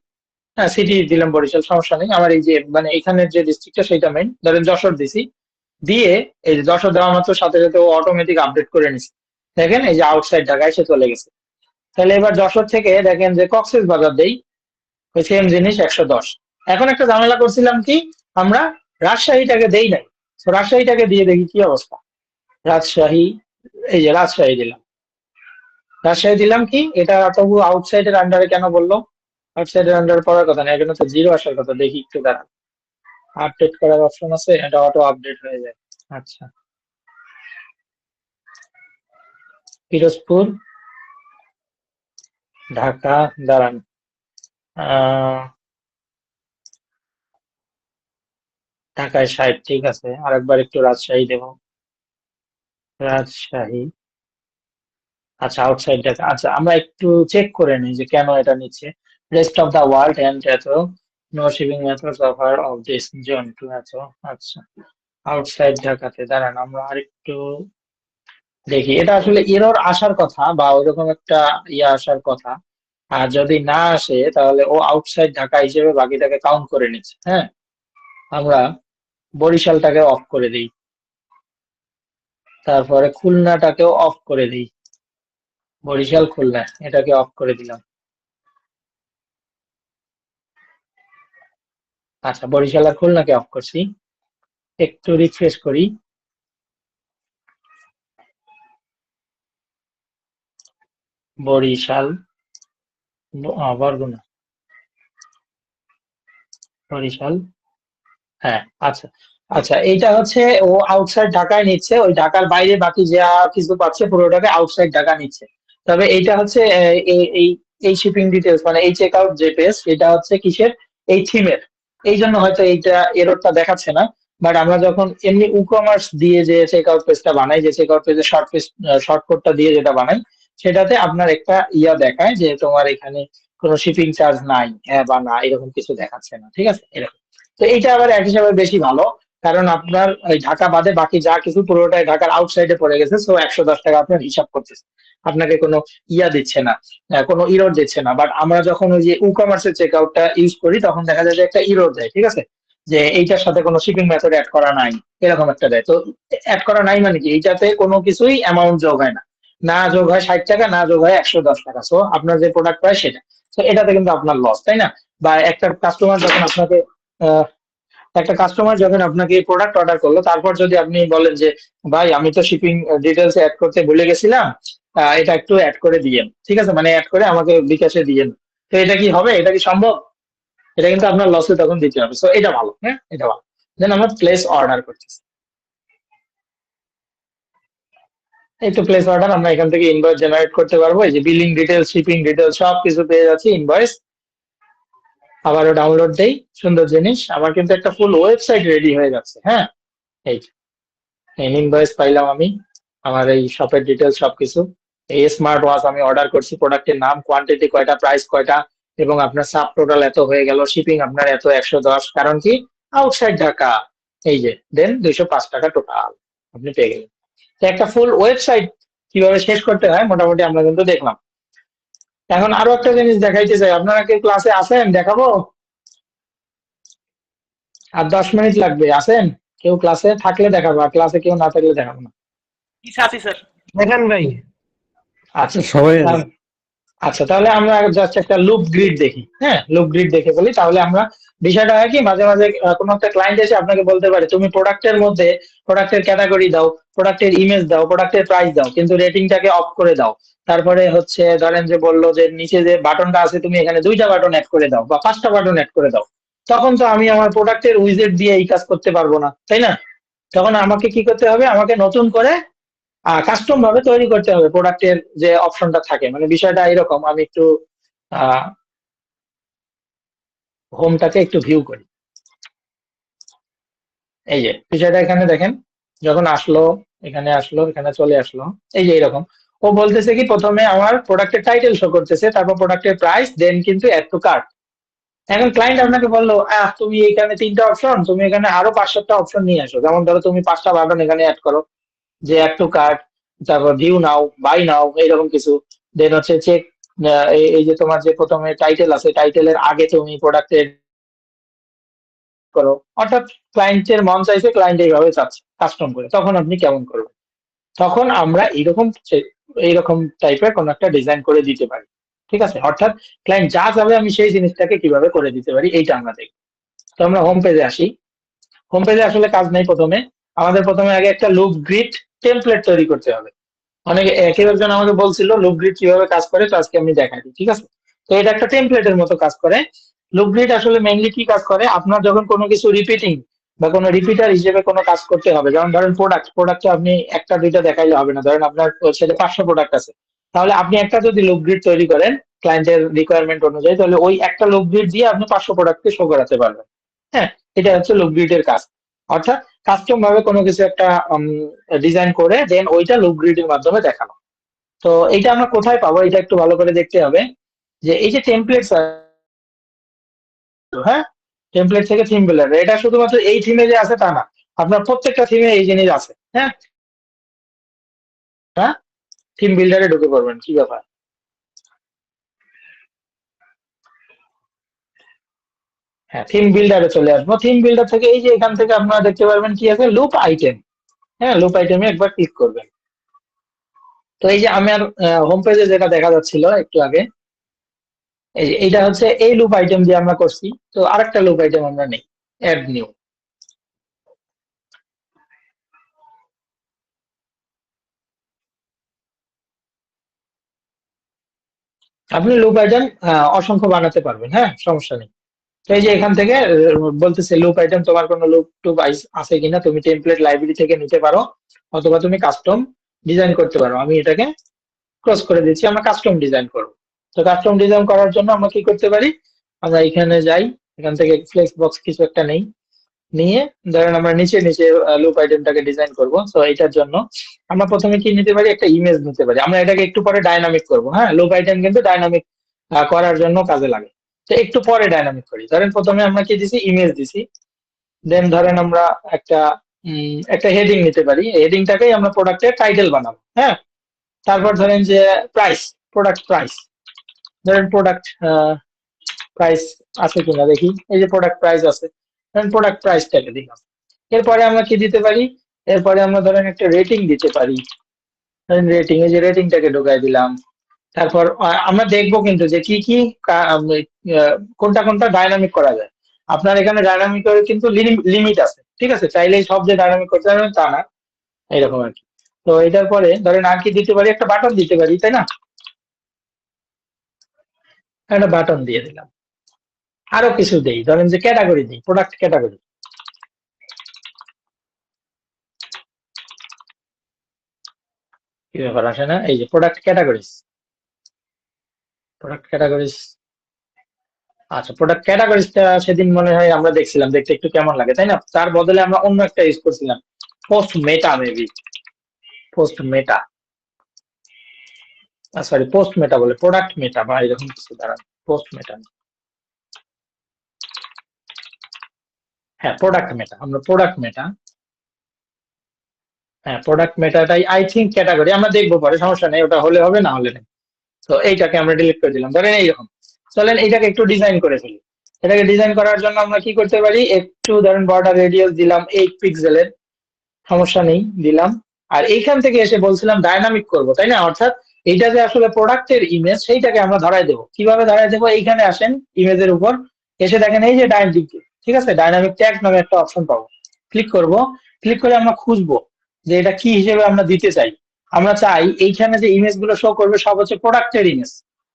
হ্যাঁ, সিটি দিলাম বরিশাল, সমস্যা নেই। আমার এই যে মানে এখানের যে ডিস্ট্রিক্টটা সেটা মেইন, ধরেন যশোর দিছি, দিয়ে এই যে যশোর দেওয়ার মাত্র সাথে সাথে ও অটোমেটিক আপডেট করে নিছে। দেখেন এই যে আউটসাইড ঢাকায় সে চলে গেছে। তাহলে এবার যশোর থেকে দেখেন যে কক্সেস বাজার দেই, ওই সেম জিনিস 110। এখন একটা ঝামেলা করছিলাম কি, আমরা রাজশাহীটাকে দেই নাই, তো রাজশাহীটাকে দিয়ে দেখি কি অবস্থা। রাজশাহী, এই যে রাজশাহী দিলাম। রাজশাহী দিলাম কি এটা তবু আউটসাইডের আন্ডারে কেন বললো? আউটসাইডের আন্ডারে পড়ার কথা না, এখানে তো জিরো আসার কথা। দেখি একটু দাঁড়ান, আপডেট করার অপশন আছে, এটা অটো আপডেট হয়ে যায়। আচ্ছা, পিরোজপুর, ঢাকা, দাঁড়ান, আহ ঢাকায় 60, ঠিক আছে। আরেকবার একটু রাজশাহী দেব, রাজশাহী। আচ্ছা, আউটসাইড ঢাকা। আচ্ছা, আমরা একটু চেক করে নিই যে কেন এটা নিচ্ছে। Rest of the world and এত no shipping methods offer of this zone to এত। আচ্ছা, আউটসাইড ঢাকাতে দাঁড়ান, আমরা আরেকটু দেখি। এটা আসলে এরর আসার কথা বা ওইরকম একটা ইয়ে আসার কথা। আর যদি না আসে তাহলে ও আউটসাইড ঢাকা হিসেবে বাকিটাকে কাউন্ট করে নিচ্ছে। হ্যাঁ, আমরা বরিশালটাকে অফ করে দিই, তারপরে খুলনাটাকেও অফ করে দিই। বরিশাল, খুলনা এটাকে অফ করে দিলাম। আচ্ছা, বরিশাল আর খুলনাকে অফ করছি। একটু রিফ্রেশ করি। বরিশাল, বরগুনা, বরিশাল। হ্যাঁ, আচ্ছা। আচ্ছা, এইটা হচ্ছে ও আউটসাইড ঢাকায় নিচ্ছে, ওই ঢাকার বাইরে বাকি যা কিছু পাচ্ছে পুরোটাকে আউটসাইড ঢাকা নিচ্ছে। তবে এইটা হচ্ছে এই শিপিং ডিটেলস মানে এই চেক আউট যে পেজ, এটা হচ্ছে কিসের? এই থিমের। এই জন্য হয়তো এইটা এররটা দেখাচ্ছে না। বাট আমরা যখন এমনি ই কমার্স দিয়ে যে চেক আউট পেজটা বানাই, যে চেক আউট পেজের শর্টকাটটা দিয়ে যেটা বানাই, সেটাতে আপনার একটা ইয়া দেখায় যে তোমার এখানে কোনো শিপিং চার্জ নাই, হ্যাঁ বা না, এরকম কিছু দেখাচ্ছে না। ঠিক আছে, এরকম। তো এইটা আবার এক হিসাবে বেশি ভালো, কারণ আপনার ওই ঢাকা বাদে বাকি যা কিছু পুরোটাই ঢাকার আউটসাইডে পড়ে গেছে। সো 110 টাকা আপনার হিসাব করতেছে, আপনাকে কোনো ইয়া দিচ্ছে না, কোনো ইরোর দিচ্ছে না। বাট আমরা যখন ওই যে ই কমার্সের চেক আউটটা ইউজ করি তখন দেখা যায় যে একটা ইরোর দেয়। ঠিক আছে, যে এইটার সাথে কোনো শিপিং মেথড অ্যাড করা নাই, এরকম একটা দেয়। তো অ্যাড করা নাই মানে কি, এইটাতে কোনো কিছুই অ্যামাউন্ট যোগ হয় না। না যোগ হয় 60 টাকা, না যোগ হয় 110 টাকা। সো আপনার যে প্রোডাক্ট পায় সেটা, তো এটাতে কিন্তু আপনার লস, তাই না? বা একটা কাস্টমার যখন আপনাকে প্রোডাক্ট অর্ডার করলো, তারপর যদি আপনি বলেন যে ভাই আমি তো শিপিং ডিটেলস অ্যাড করতে ভুলে গেছিলাম, এটা একটু অ্যাড করে দিয়েন, ঠিক আছে, মানে অ্যাড করে আমাকে বিকাশে দিয়েন। তো এটা কি হবে? এটা কি সম্ভব? এটা কিন্তু আপনার লসে তখন দিতে হবে। সো এটা ভালো, হ্যাঁ, এটা ভালো। দেন আমরা প্লেস অর্ডার করতেছি। এই তো প্লেস অর্ডার, আমরা এখান থেকে ইনভয়েস জেনারেট করতে পারবো। এই যে বিলিং ডিটেলস, শিপিং ডিটেলস সব কিছু পেয়ে যাচ্ছি। ইনভয়েস আবারও ডাউনলোড দেই। সুন্দর জিনিস, আমার কিন্তু একটা ফুল ওয়েবসাইট রেডি হয়ে যাচ্ছে। হ্যাঁ, এই ইনভয়েস পাইলাম আমি, আমার এই শপের ডিটেলস সবকিছু। এই স্মার্ট ওয়াচ আমি অর্ডার করছি, প্রোডাক্টের নাম, কোয়ান্টিটি কয়টা, প্রাইস কয়টা, এবং আপনার সাব টোটাল এত হয়ে গেল, শিপিং আপনার এত 110, কারণ কি আউটসাইড ঢাকা। এই যে দেন 205 টাকা টোটাল আপনি পেয়ে গেলেন। তো একটা ফুল ওয়েবসাইট কিভাবে শেষ করতে হয় মোটামুটি আমরা কিন্তু দেখলাম। এখন আরো একটা জিনিস দেখাইতে চাই, আপনারা কেউ ক্লাসে আসেন? দেখাবো। আর 10 মিনিট লাগবে, আসেন? কেউ ক্লাসে থাকলে দেখাবো, আর ক্লাসে কেউ না থাকলে দেখাবো না। আছি স্যার। দেখেন ভাই, আচ্ছা, সবাই আচ্ছা, তাহলে আমরা জাস্ট একটা লুপ গ্রিড দেখি। হ্যাঁ, লুপ গ্রিড দেখে বলি, তাহলে আমরা বিষয়টা হয় কি, মাঝে মাঝে কোনো একটা ক্লায়েন্ট এসে আপনাকে বলতে পারে তুমি প্রোডাক্টের মধ্যে প্রোডাক্টের ক্যাটাগরি দাও, প্রোডাক্টের ইমেজ দাও, প্রোডাক্টের প্রাইস দাও, কিন্তু রেটিংটাকে অফ করে দাও। তারপরে হচ্ছে ধরেন যে বললো যে নিচে যে বাটনটা আছে তুমি এখানে 2টা বাটন অ্যাড করে দাও বা 5টা বাটন অ্যাড করে দাও। তখন তো আমি আমার প্রোডাক্টের উইজেট দিয়ে এই কাজ করতে পারবো না, তাই না? তখন আমাকে কি করতে হবে? আমাকে নতুন করে কাস্টম ভাবে তৈরি করতে হবে প্রোডাক্টের যে অপশনটা থাকে। মানে বিষয়টা এরকম, আমি একটু হোমটাকে একটু ভিউ করি। এই যে বিষয়টা এখানে দেখেন, যখন আসলো, এখানে আসলো, এখানে চলে আসলো, এই যে এরকম। ও বলতেছে কি প্রথমে আমার প্রোডাক্টের টাইটেল শো করতেছে, তারপর প্রোডাক্টের প্রাইস, দেন কিন্তু অ্যাড টু কার্ট। এখন ক্লায়েন্ট আপনাকে বললো তুমি এখানে 3টা অপশন, তুমি এখানে আরো 5-7টা অপশন নিয়ে আসো। যেমন ধরো তুমি 5টা বাটন এখানে অ্যাড করো, যে অ্যাড টু কার্ট, তারপর ভিউ নাও, বাই নাও, এইরকম কিছু। দেন হচ্ছে চেক, এই যে তোমার যে প্রথমে টাইটেল আছে, টাইটেলের আগে তুমি প্রোডাক্টের করো। অর্থাৎ ক্লায়েন্টের মন চাইছে, ক্লায়েন্ট এইভাবে চাচ্ছে কাস্টম করে, তখন আপনি কেমন করবেন? তখন আমরা এইরকম টাইপের কোন একটা ডিজাইন করে দিতে পারি। ঠিক আছে, অর্থাৎ ক্লায়েন্ট যা চাবে আমি সেই জিনিসটাকে কিভাবে করে দিতে পারি, এইটা আমরা দেখি। তো আমরা হোম পেজে আসি। হোম পেজে আসলে কাজ নেই, প্রথমে আমাদের প্রথমে আগে একটা লুপ গ্রিড টেমপ্লেট তৈরি করতে হবে। অনেকে কেউ একজন আমাকে বলছিল লুপ গ্রিড কিভাবে কাজ করে, তো আজকে আমি দেখাই দিই, ঠিক আছে? তো এটা একটা টেমপ্লেটের মতো কাজ করে। লুপ গ্রিড আসলে মেইনলি কি কাজ করে, আপনার যখন কোনো কিছু রিপিটিং বা কোনো রিপিটার হিসেবে কোনো কাজ করতে হবে, যেমন ধরেন প্রোডাক্টে আপনি একটা দুইটা দেখাইলে হবে না, ধরেন আপনার ওয়েবসাইটে 500 প্রোডাক্ট আছে, তাহলে আপনি একটা যদি লুপ গ্রিড তৈরি করেন ক্লায়েন্টের রিকোয়ারমেন্ট অনুযায়ী, তাহলে ওই একটা লুপ গ্রিড দিয়ে আপনি 500 প্রোডাক্টকে শো করাতে পারবেন। হ্যাঁ, এটা হচ্ছে লুপ গ্রিডের কাজ। অর্থাৎ কাস্টম ভাবে কোনো কিছু একটা ডিজাইন করে দেন ওইটা লুপ গ্রিডের মাধ্যমে দেখানো। তো এইটা আমরা কোথায় পাবো, এটা একটু ভালো করে দেখতে হবে যে এই যে টেমপ্লেটস, হ্যাঁ, টেমপ্লেট থেকে থিম বিল্ডার, এটা শুধুমাত্র এই থিমে যে আছে তা না, আপনার প্রত্যেকটা থিমে এই জিনিস আছে। হ্যাঁ, হ্যাঁ, থিম বিল্ডারে ঢুকে পড়বেন, কি ব্যাপার? হ্যাঁ, থিম বিল্ডারে চলে আসবো। থিম বিল্ডার থেকে এই যে এখান থেকে আপনারা দেখতে পারবেন কি আছে, লুপ আইটেম। হ্যাঁ, লুপ আইটেমে একবার ক্লিক করবেন। তো এই যে আমার হোম পেজে যেটা দেখা যাচ্ছিল একটু আগে, এইটা হচ্ছে এই লুপ আইটেম দিয়ে আমরা করছি। তো আরেকটা লুপ আইটেম আমরা নেই, অ্যাড নিউ। আপনি লুপ আইটেম অসংখ্য বানাতে পারবেন, হ্যাঁ, সমস্যা নেই। তো এই যে এখান থেকে বলতেছে লুপ আইটেম, তোমার কোনো লুপ টুপ আছে কিনা, তুমি টেমপ্লেট লাইব্রেরি থেকে নিতে পারো অথবা তুমি কাস্টম ডিজাইন করতে পারো। আমি এটাকে ক্লোজ করে দিচ্ছি, আমরা কাস্টম ডিজাইন করবো। তো কাস্টম ডিজাইন করার জন্য আমরা কি করতে পারি, আমরা এখানে যাই, এখান থেকে ফ্লেক্স বক্স কিছু একটা নেই, নিয়ে ধরেন আমরা নিচে নিচে লুপ আইটেমটাকে ডিজাইন করব। তো এটার জন্য আমরা প্রথমে কি নিতে পারি, একটা ইমেজ নিতে পারি। আমরা এটাকে একটু পরে ডাইনামিক করব। হ্যাঁ, লুপ আইটেম কিন্তু ডাইনামিক করার জন্য কাজে লাগে। তো একটু পরে ডাইনামিক করি। ধরেন প্রথমে আমরা কি দিছি, ইমেজ দিছি। দেন ধরেন আমরা একটা একটা হেডিং নিতে পারি, হেডিংটাকেই আমরা প্রোডাক্টের টাইটেল বানাবো। হ্যাঁ, তারপর ধরেন যে প্রাইস, প্রোডাক্ট প্রাইস, ধরেন প্রোডাক্ট প্রাইস আছে কিনা দেখি, এই যে প্রোডাক্ট প্রাইস আছে, ধরেন প্রোডাক্ট প্রাইসটাকে দিলাম। এরপরে আমরা কি দিতে পারি, এরপরে আমরা ধরেন একটা রেটিং দিতে পারি, ধরেন রেটিং, এই যে রেটিংটাকে ঢোকাই দিলাম। তারপর আমরা দেখবো কিন্তু যে কি কি কোনটা কোনটা ডাইনামিক করা যায়। আপনার এখানে ডাইনামিকের কিন্তু লিমিট আছে, ঠিক আছে? চাইলেই সব যে ডাইনামিক করতে পারবেন তা না, এরকম আর কি। তো এটার পরে ধরেন আর কি দিতে পারি, একটা বাটন দিতে পারি, তাই না? একটা বাটন দিয়ে দিলাম। আরো কিছু দেই, ধরেন যে ক্যাটাগরি দিই, প্রোডাক্ট ক্যাটাগরি। কি ব্যাপার, আসে না? এই যে প্রোডাক্ট ক্যাটাগরিজ, প্রোডাক্ট ক্যাটাগরিজ। আচ্ছা, প্রোডাক্ট ক্যাটাগরিজটা সেদিন মনে হয় আমরা দেখছিলাম, দেখতে একটু কেমন লাগে, তাই না? তার বদলে আমরা অন্য একটা ইউজ করছিলাম, পোস্ট মেটা, মেবি পোস্ট মেটা, সরি পোস্ট মেটা বলে, প্রোডাক্ট মেটা বা এরকম কিছু, দাঁড়ান, পোস্ট মেটা, হ্যাঁ প্রোডাক্ট মেটা, আমরা প্রোডাক্ট মেটা, হ্যাঁ প্রোডাক্ট মেটাটাই আই থিঙ্ক ক্যাটাগরি, আমরা দেখবো পরে, সমস্যা নেই, ওটা হলে হবে না হলে নেই। তো এইটাকে আমরা ডিলিট করে দিলাম। ধরেন এইরকম, চলেন এইটাকে একটু ডিজাইন করে ফেলি। এটাকে ডিজাইন করার জন্য আমরা কি করতে পারি, একটু ধরেন বর্ডার রেডিয়াস দিলাম 8 পিক্সেলের, সমস্যা নেই, দিলাম। আর এইখান থেকে এসে বলছিলাম ডাইনামিক করব, তাই না? অর্থাৎ এইটা যে আসলে প্রোডাক্টের ইমেজ, সেইটাকে আমরা ধরাই দেবো। কিভাবে ধরাই দেবো, এইখানে আসেন ইমেজের উপর, এসে দেখেন এই যে ডাইনামিক, ঠিক আছে, ডাইনামিক ট্যাগ নামে একটা অপশন পাবো। ক্লিক করব, ক্লিক করে আমরা খুঁজবো যে এটা কি হিসেবে আমরা দিতে চাই। আমরা চাই এইখানে যে ইমেজ গুলো শো করবে সব হচ্ছে প্রোডাক্টের ইমেজ,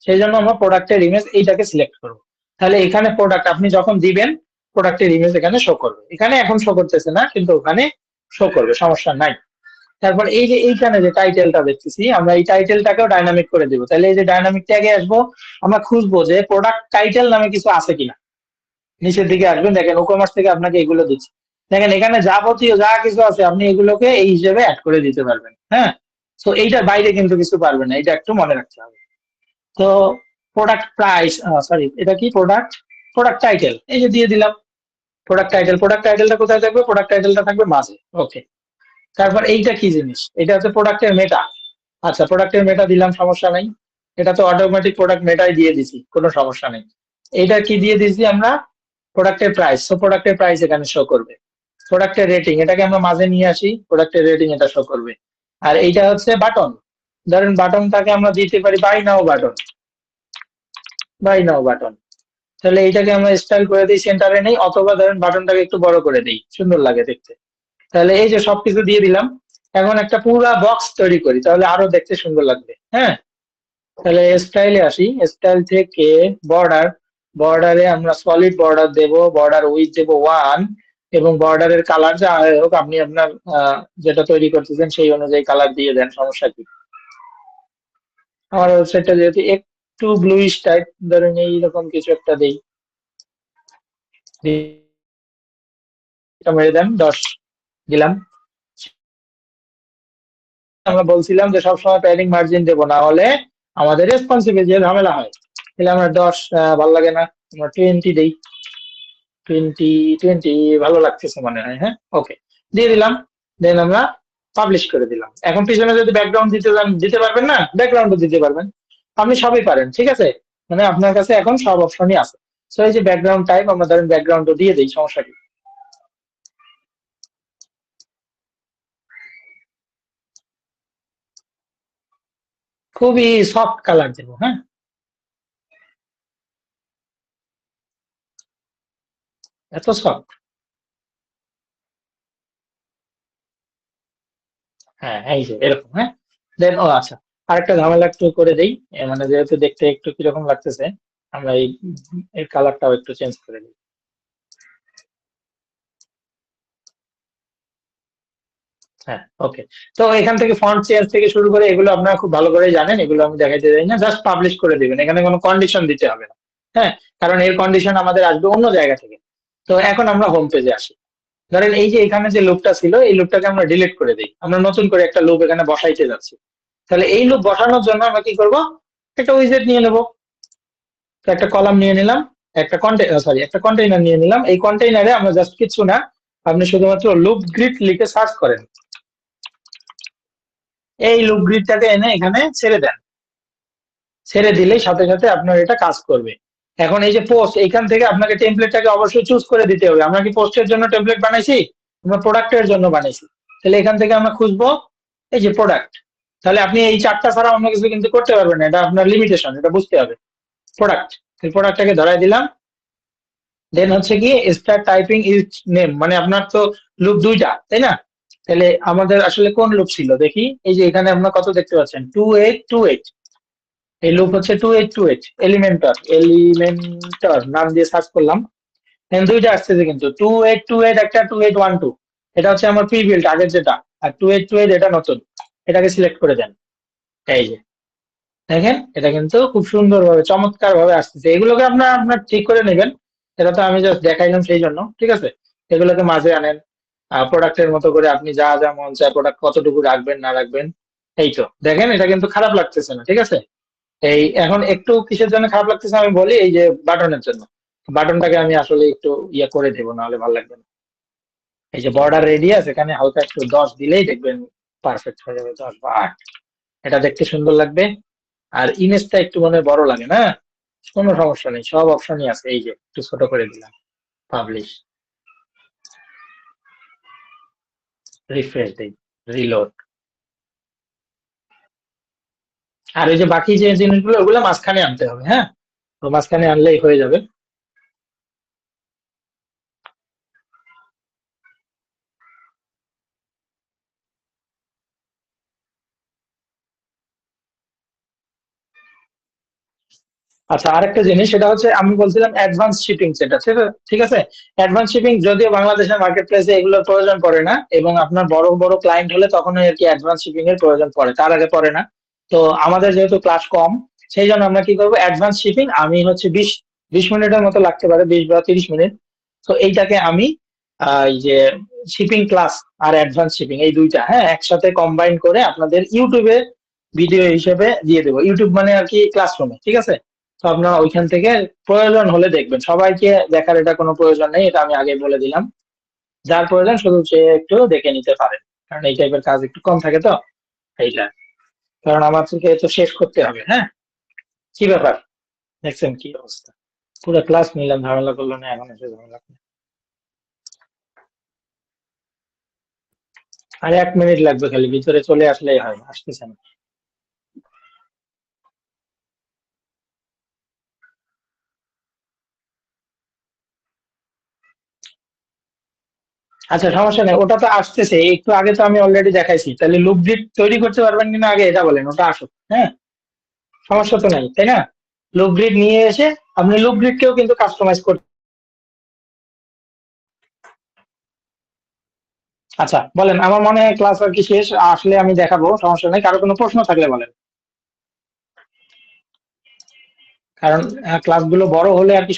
সেই জন্য আমরা প্রোডাক্টের ইমেজ এইটাকে সিলেক্ট করবো। তাহলে এখানে প্রোডাক্ট আপনি যখন দিবেন, প্রোডাক্টের ইমেজ এখানে শো করবে। এখানে এখন শো করতেছে না, কিন্তু ওখানে শো করবে, সমস্যা নাই। তারপর এই যে এইখানে যে টাইটেলটা দেখতেছি, আমরা এই টাইটেলটাকেও ডাইনামিক করে দিব। তাহলে এই যে ডাইনামিক ট্যাগে আসবো, আমরা খুঁজবো যে প্রোডাক্ট টাইটেল নামে কিছু আছে কিনা। নিচের দিকে আসবেন, দেখেন ই কমার্স থেকে আপনাকে এগুলো দিচ্ছে, দেখেন এখানে যাবতীয় যা কিছু আছে আপনি এগুলোকে এই হিসেবে অ্যাড করে দিতে পারবেন। হ্যাঁ, তো এইটার বাইরে কিন্তু কিছু পারবেন না, এটা একটু মনে রাখতে হবে। তো প্রোডাক্ট প্রাইস, সরি এটা কি, প্রোডাক্ট, প্রোডাক্ট টাইটেল, এই যে দিয়ে দিলাম প্রোডাক্ট টাইটেল। প্রোডাক্ট টাইটেলটা কোথায় থাকবে, প্রোডাক্ট টাইটেলটা থাকবে মাঝে, ওকে। তারপর এইটা কি জিনিস, এটা হচ্ছে প্রোডাক্টের মেটা। আচ্ছা, প্রোডাক্টের মেটা দিলাম, সমস্যা নাই। এটা তো অটোমেটিক প্রোডাক্ট মেটাই দিয়ে দিছি, কোনো সমস্যা নেই। এইটা কি দিয়ে দিছি আমরা, প্রোডাক্টের প্রাইস, তো প্রোডাক্টের প্রাইস এখানে শো করবে। প্রোডাক্টের রেটিং, এটাকে আমরা মাঝে নিয়ে আসি, প্রোডাক্টের রেটিং এটা শো করবে। আর এইটা হচ্ছে বাটন, ধরেন বাটনটাকে আমরা দিতে পারি buy now button, buy now button. তাহলে এইটাকে আমরা স্টাইল করে দিই, সেন্টারে নেই, অথবা ধরেন বাটনটাকে একটু বড় করে দিই, সুন্দর লাগে দেখতে। তাহলে এই যে সবকিছু দিয়ে দিলাম। এখন একটা পুরা বক্স তৈরি করি, তাহলে আরো দেখতে সুন্দর লাগবে। হ্যাঁ, তাহলে স্টাইলে আসি। স্টাইল থেকে বর্ডার, বর্ডারে আমরা সলিড বর্ডার দেব, বর্ডার উইথ দেব 1, এবং বর্ডারের কালার যা হয় হোক, আপনি আপনার যেটা তৈরি করতেছেন সেই অনুযায়ী কালার দিয়ে দেন, সমস্যা কি। আমার ওয়েবসাইটটা যেহেতু একটু ব্লুইশ টাইপ, ধরেন এইরকম কিছু একটা দেই, এটা মেরে দেন 10 দিলাম। আমরা বলছিলাম যে সবসময় প্যাডিং মার্জিন দেবো, না হলে আমাদের রেসপন্সিভে যে ঝামেলা হয়। তাহলে আমরা 10 ভালো লাগে না, আমরা 20 দেই। 20, 20 ভালো লাগতেছে মনে হয়। হ্যাঁ, ওকে, দিয়ে দিলাম। দেন আমরা পাবলিশ করে দিলাম। এখন পিছনে যদি ব্যাকগ্রাউন্ড দিতে চান দিতে পারবেন, না ব্যাকগ্রাউন্ডও দিতে পারবেন, আপনি সবই পারেন, ঠিক আছে। মানে আপনার কাছে এখন সব অপশনই আছে। সো এই যে ব্যাকগ্রাউন্ড টাইপ, আমরা ধরেন ব্যাকগ্রাউন্ডও দিয়ে দিই, সমস্যা কি। খুবই সফট কালার দেবো। হ্যাঁ, এত সফট। হ্যাঁ, এই যে এরকম। হ্যাঁ, দেন ও আচ্ছা, আরেকটা ঝামেলা একটু করে দেই। মানে যেহেতু দেখতে একটু কিরকম লাগতেছে, আমরা এই কালারটাও একটু চেঞ্জ করে দিই। হ্যাঁ, ওকে। তো এখান থেকে ফন্ট চেঞ্জ থেকে শুরু করে এগুলো আপনারা খুব ভালো করে জানেন, এগুলো আমি দেখাইতে চাই না, জাস্ট পাবলিশ করে দিবেন, এখানে কোনো কন্ডিশন দিতে হবে না। হ্যাঁ, কারণ এর কন্ডিশন আমাদের আসবে অন্য জায়গা থেকে। তো এখন আমরা হোম পেজে আসি। ধরেন এই যে এখানে যে লুপটা ছিল, এই লুপটাকে আমরা ডিলিট করে দিই, আমরা নতুন করে একটা লুপ এখানে বসাইতে যাচ্ছি। তাহলে এই লুপ বসানোর জন্য আমরা কি করব, একটা উইজেট নিয়ে নেব। তো একটা কলাম নিয়ে নিলাম, একটা কন্টেইনার নিয়ে নিলাম। এই কন্টেইনারে আমরা জাস্ট কিছু না, আপনি শুধুমাত্র লুপ গ্রিড লিখে সার্চ করেন, এই লুপ গ্রিডটাকে এনে এখানে ছেড়ে দেন। ছেড়ে দিলেই সাথে সাথে আপনার এটা কাজ করবে। এখন এই যে পোস্ট, এইখান থেকে আপনাকে টেমপ্লেটটাকে অবশ্যই চুজ করে দিতে হবে। আমরা কি পোস্টের জন্য টেমপ্লেট বানাইছি, আমরা প্রোডাক্টের জন্য বানাইছি। তাহলে এখান থেকে আমরা খুঁজবো এই যে প্রোডাক্ট। তাহলে আপনি এই চারটা ছাড়া অন্য কিছু কিন্তু করতে পারবেন না, এটা আপনার লিমিটেশন, এটা বুঝতে হবে। প্রোডাক্ট, প্রোডাক্টটাকে ধরাই দিলাম। দেন হচ্ছে কি স্টার্ট টাইপিং ইজ নেম, মানে আপনার তো লুপ দুইটা, তাই না। তাহলে আমাদের আসলে কোন লুপ ছিল দেখি। এই যে এখানে আপনার কত দেখতে পাচ্ছেন, 2828। এই লুপ হচ্ছে 2828 এলিমেন্টর, এলিমেন্টর নাম দিয়ে সার্চ করলাম। দেন দুইটা আসতেছে কিন্তু, 2828 একটা, 2812। এটা হচ্ছে আমার প্রি বিল্ড আগের যেটা, আর 2828 এটা নতুন। এটাকে সিলেক্ট করে দেন। এই যে দেখেন, এটা কিন্তু খুব সুন্দরভাবে চমৎকার ভাবে আসতেছে। এগুলোকে আপনার আপনার ঠিক করে নেবেন। এটা তো আমি জাস্ট দেখাইলাম সেই জন্য, ঠিক আছে। এগুলোকে মাঝে আনেন, প্রোডাক্টের মতো করে আপনি যা যা মন চায় প্রোডাক্ট কতটুকু রাখবেন না রাখবেন। এই তো দেখেন, এটা কিন্তু খারাপ লাগতেছে না, ঠিক আছে। এই এখন একটু কিসের জন্য খারাপ লাগতেছে আমি বলি, এই যে বাটনের জন্য। বাটনটাকে আমি আসলে একটু ইয়ে করে দেবো, নাহলে ভালো লাগবে না। এই যে বর্ডার রেডিয়াস, এখানে হালকা একটু 10 দিলেই দেখবেন পারফেক্ট হয়ে যাবে, 10 বা 8। এটা দেখতে সুন্দর লাগবে। আর ইমেজটা একটু মনে হয় বড় লাগে না, কোনো সমস্যা নেই, সব অপশনই আছে। এই যে একটু ছোট করে দিলাম, পাবলিশ, রিফ্রেশ দিই, রিলোড। আর এই যে বাকি যে জিনিসগুলো, ওগুলো মাঝখানে আনতে হবে। হ্যাঁ, তো মাঝখানে আনলেই হয়ে যাবে। আচ্ছা, আরেকটা জিনিস, সেটা হচ্ছে আমি বলছিলাম অ্যাডভান্স শিপিং, সেটা ঠিক আছে। অ্যাডভান্স শিপিং যদিও বাংলাদেশের মার্কেট প্লেসে এগুলোর প্রয়োজন পড়ে না, এবং আপনার বড় বড় ক্লায়েন্ট হলে তখন আর কি অ্যাডভান্স শিপিং এর প্রয়োজন পড়ে, তার আগে পড়ে না। তো আমাদের যেহেতু ক্লাস কম, সেই জন্য আমরা কি করবো, অ্যাডভান্স শিপিং আমি হচ্ছে 20 মিনিটের মতো লাগতে পারে, 20 বা 30 মিনিট। তো এইটাকে আমি এই যে শিপিং ক্লাস আর অ্যাডভান্স শিপিং এই দুইটা, হ্যাঁ, একসাথে কম্বাইন করে আপনাদের ইউটিউবে ভিডিও হিসেবে দিয়ে দেবো। ইউটিউব মানে আর কি ক্লাসরুমে, ঠিক আছে। তো আপনারা ওইখান থেকে প্রয়োজন হলে দেখবেন, সবাইকে দেখার এটা কোনো প্রয়োজন নেই, এটা আমি আগে বলে দিলাম। যার প্রয়োজন শুধু সে একটু দেখে নিতে পারে, কারণ এই টাইপের কাজ একটু কম থাকে তো, এইটা। কারণ আমার থেকে তো শেষ করতে হবে। হ্যাঁ, কি ব্যাপার, দেখছেন কি অবস্থা, পুরো ক্লাস নিলাম, ঝামেলা করলো না, এখন এসে ঝামেলা করলো। আর 1 মিনিট লাগবে, খালি ভিতরে চলে আসলেই হয়, আসতেছে না। আচ্ছা, সমস্যা নেই, ওটা তো আসতেছে, একটু আগে তো আমি অলরেডি দেখাইছি। তাহলে লুপ গ্রিড তৈরি করতে পারবেন কিনা আগে এটা বলেন, ওটা আসুক। হ্যাঁ, সমস্যা তো নাই, তাই না? লুপ গ্রিড নিয়ে এসে আপনি লুপ গ্রিডকেও কিন্তু কাস্টমাইজ করতে। আচ্ছা বলেন, আমার মনে হয় ক্লাস আর কি শেষ, আসলে আমি দেখাবো, সমস্যা নেই। কারো কোনো প্রশ্ন থাকলে বলেন, কারণ ক্লাসগুলো বড় হলে আর কি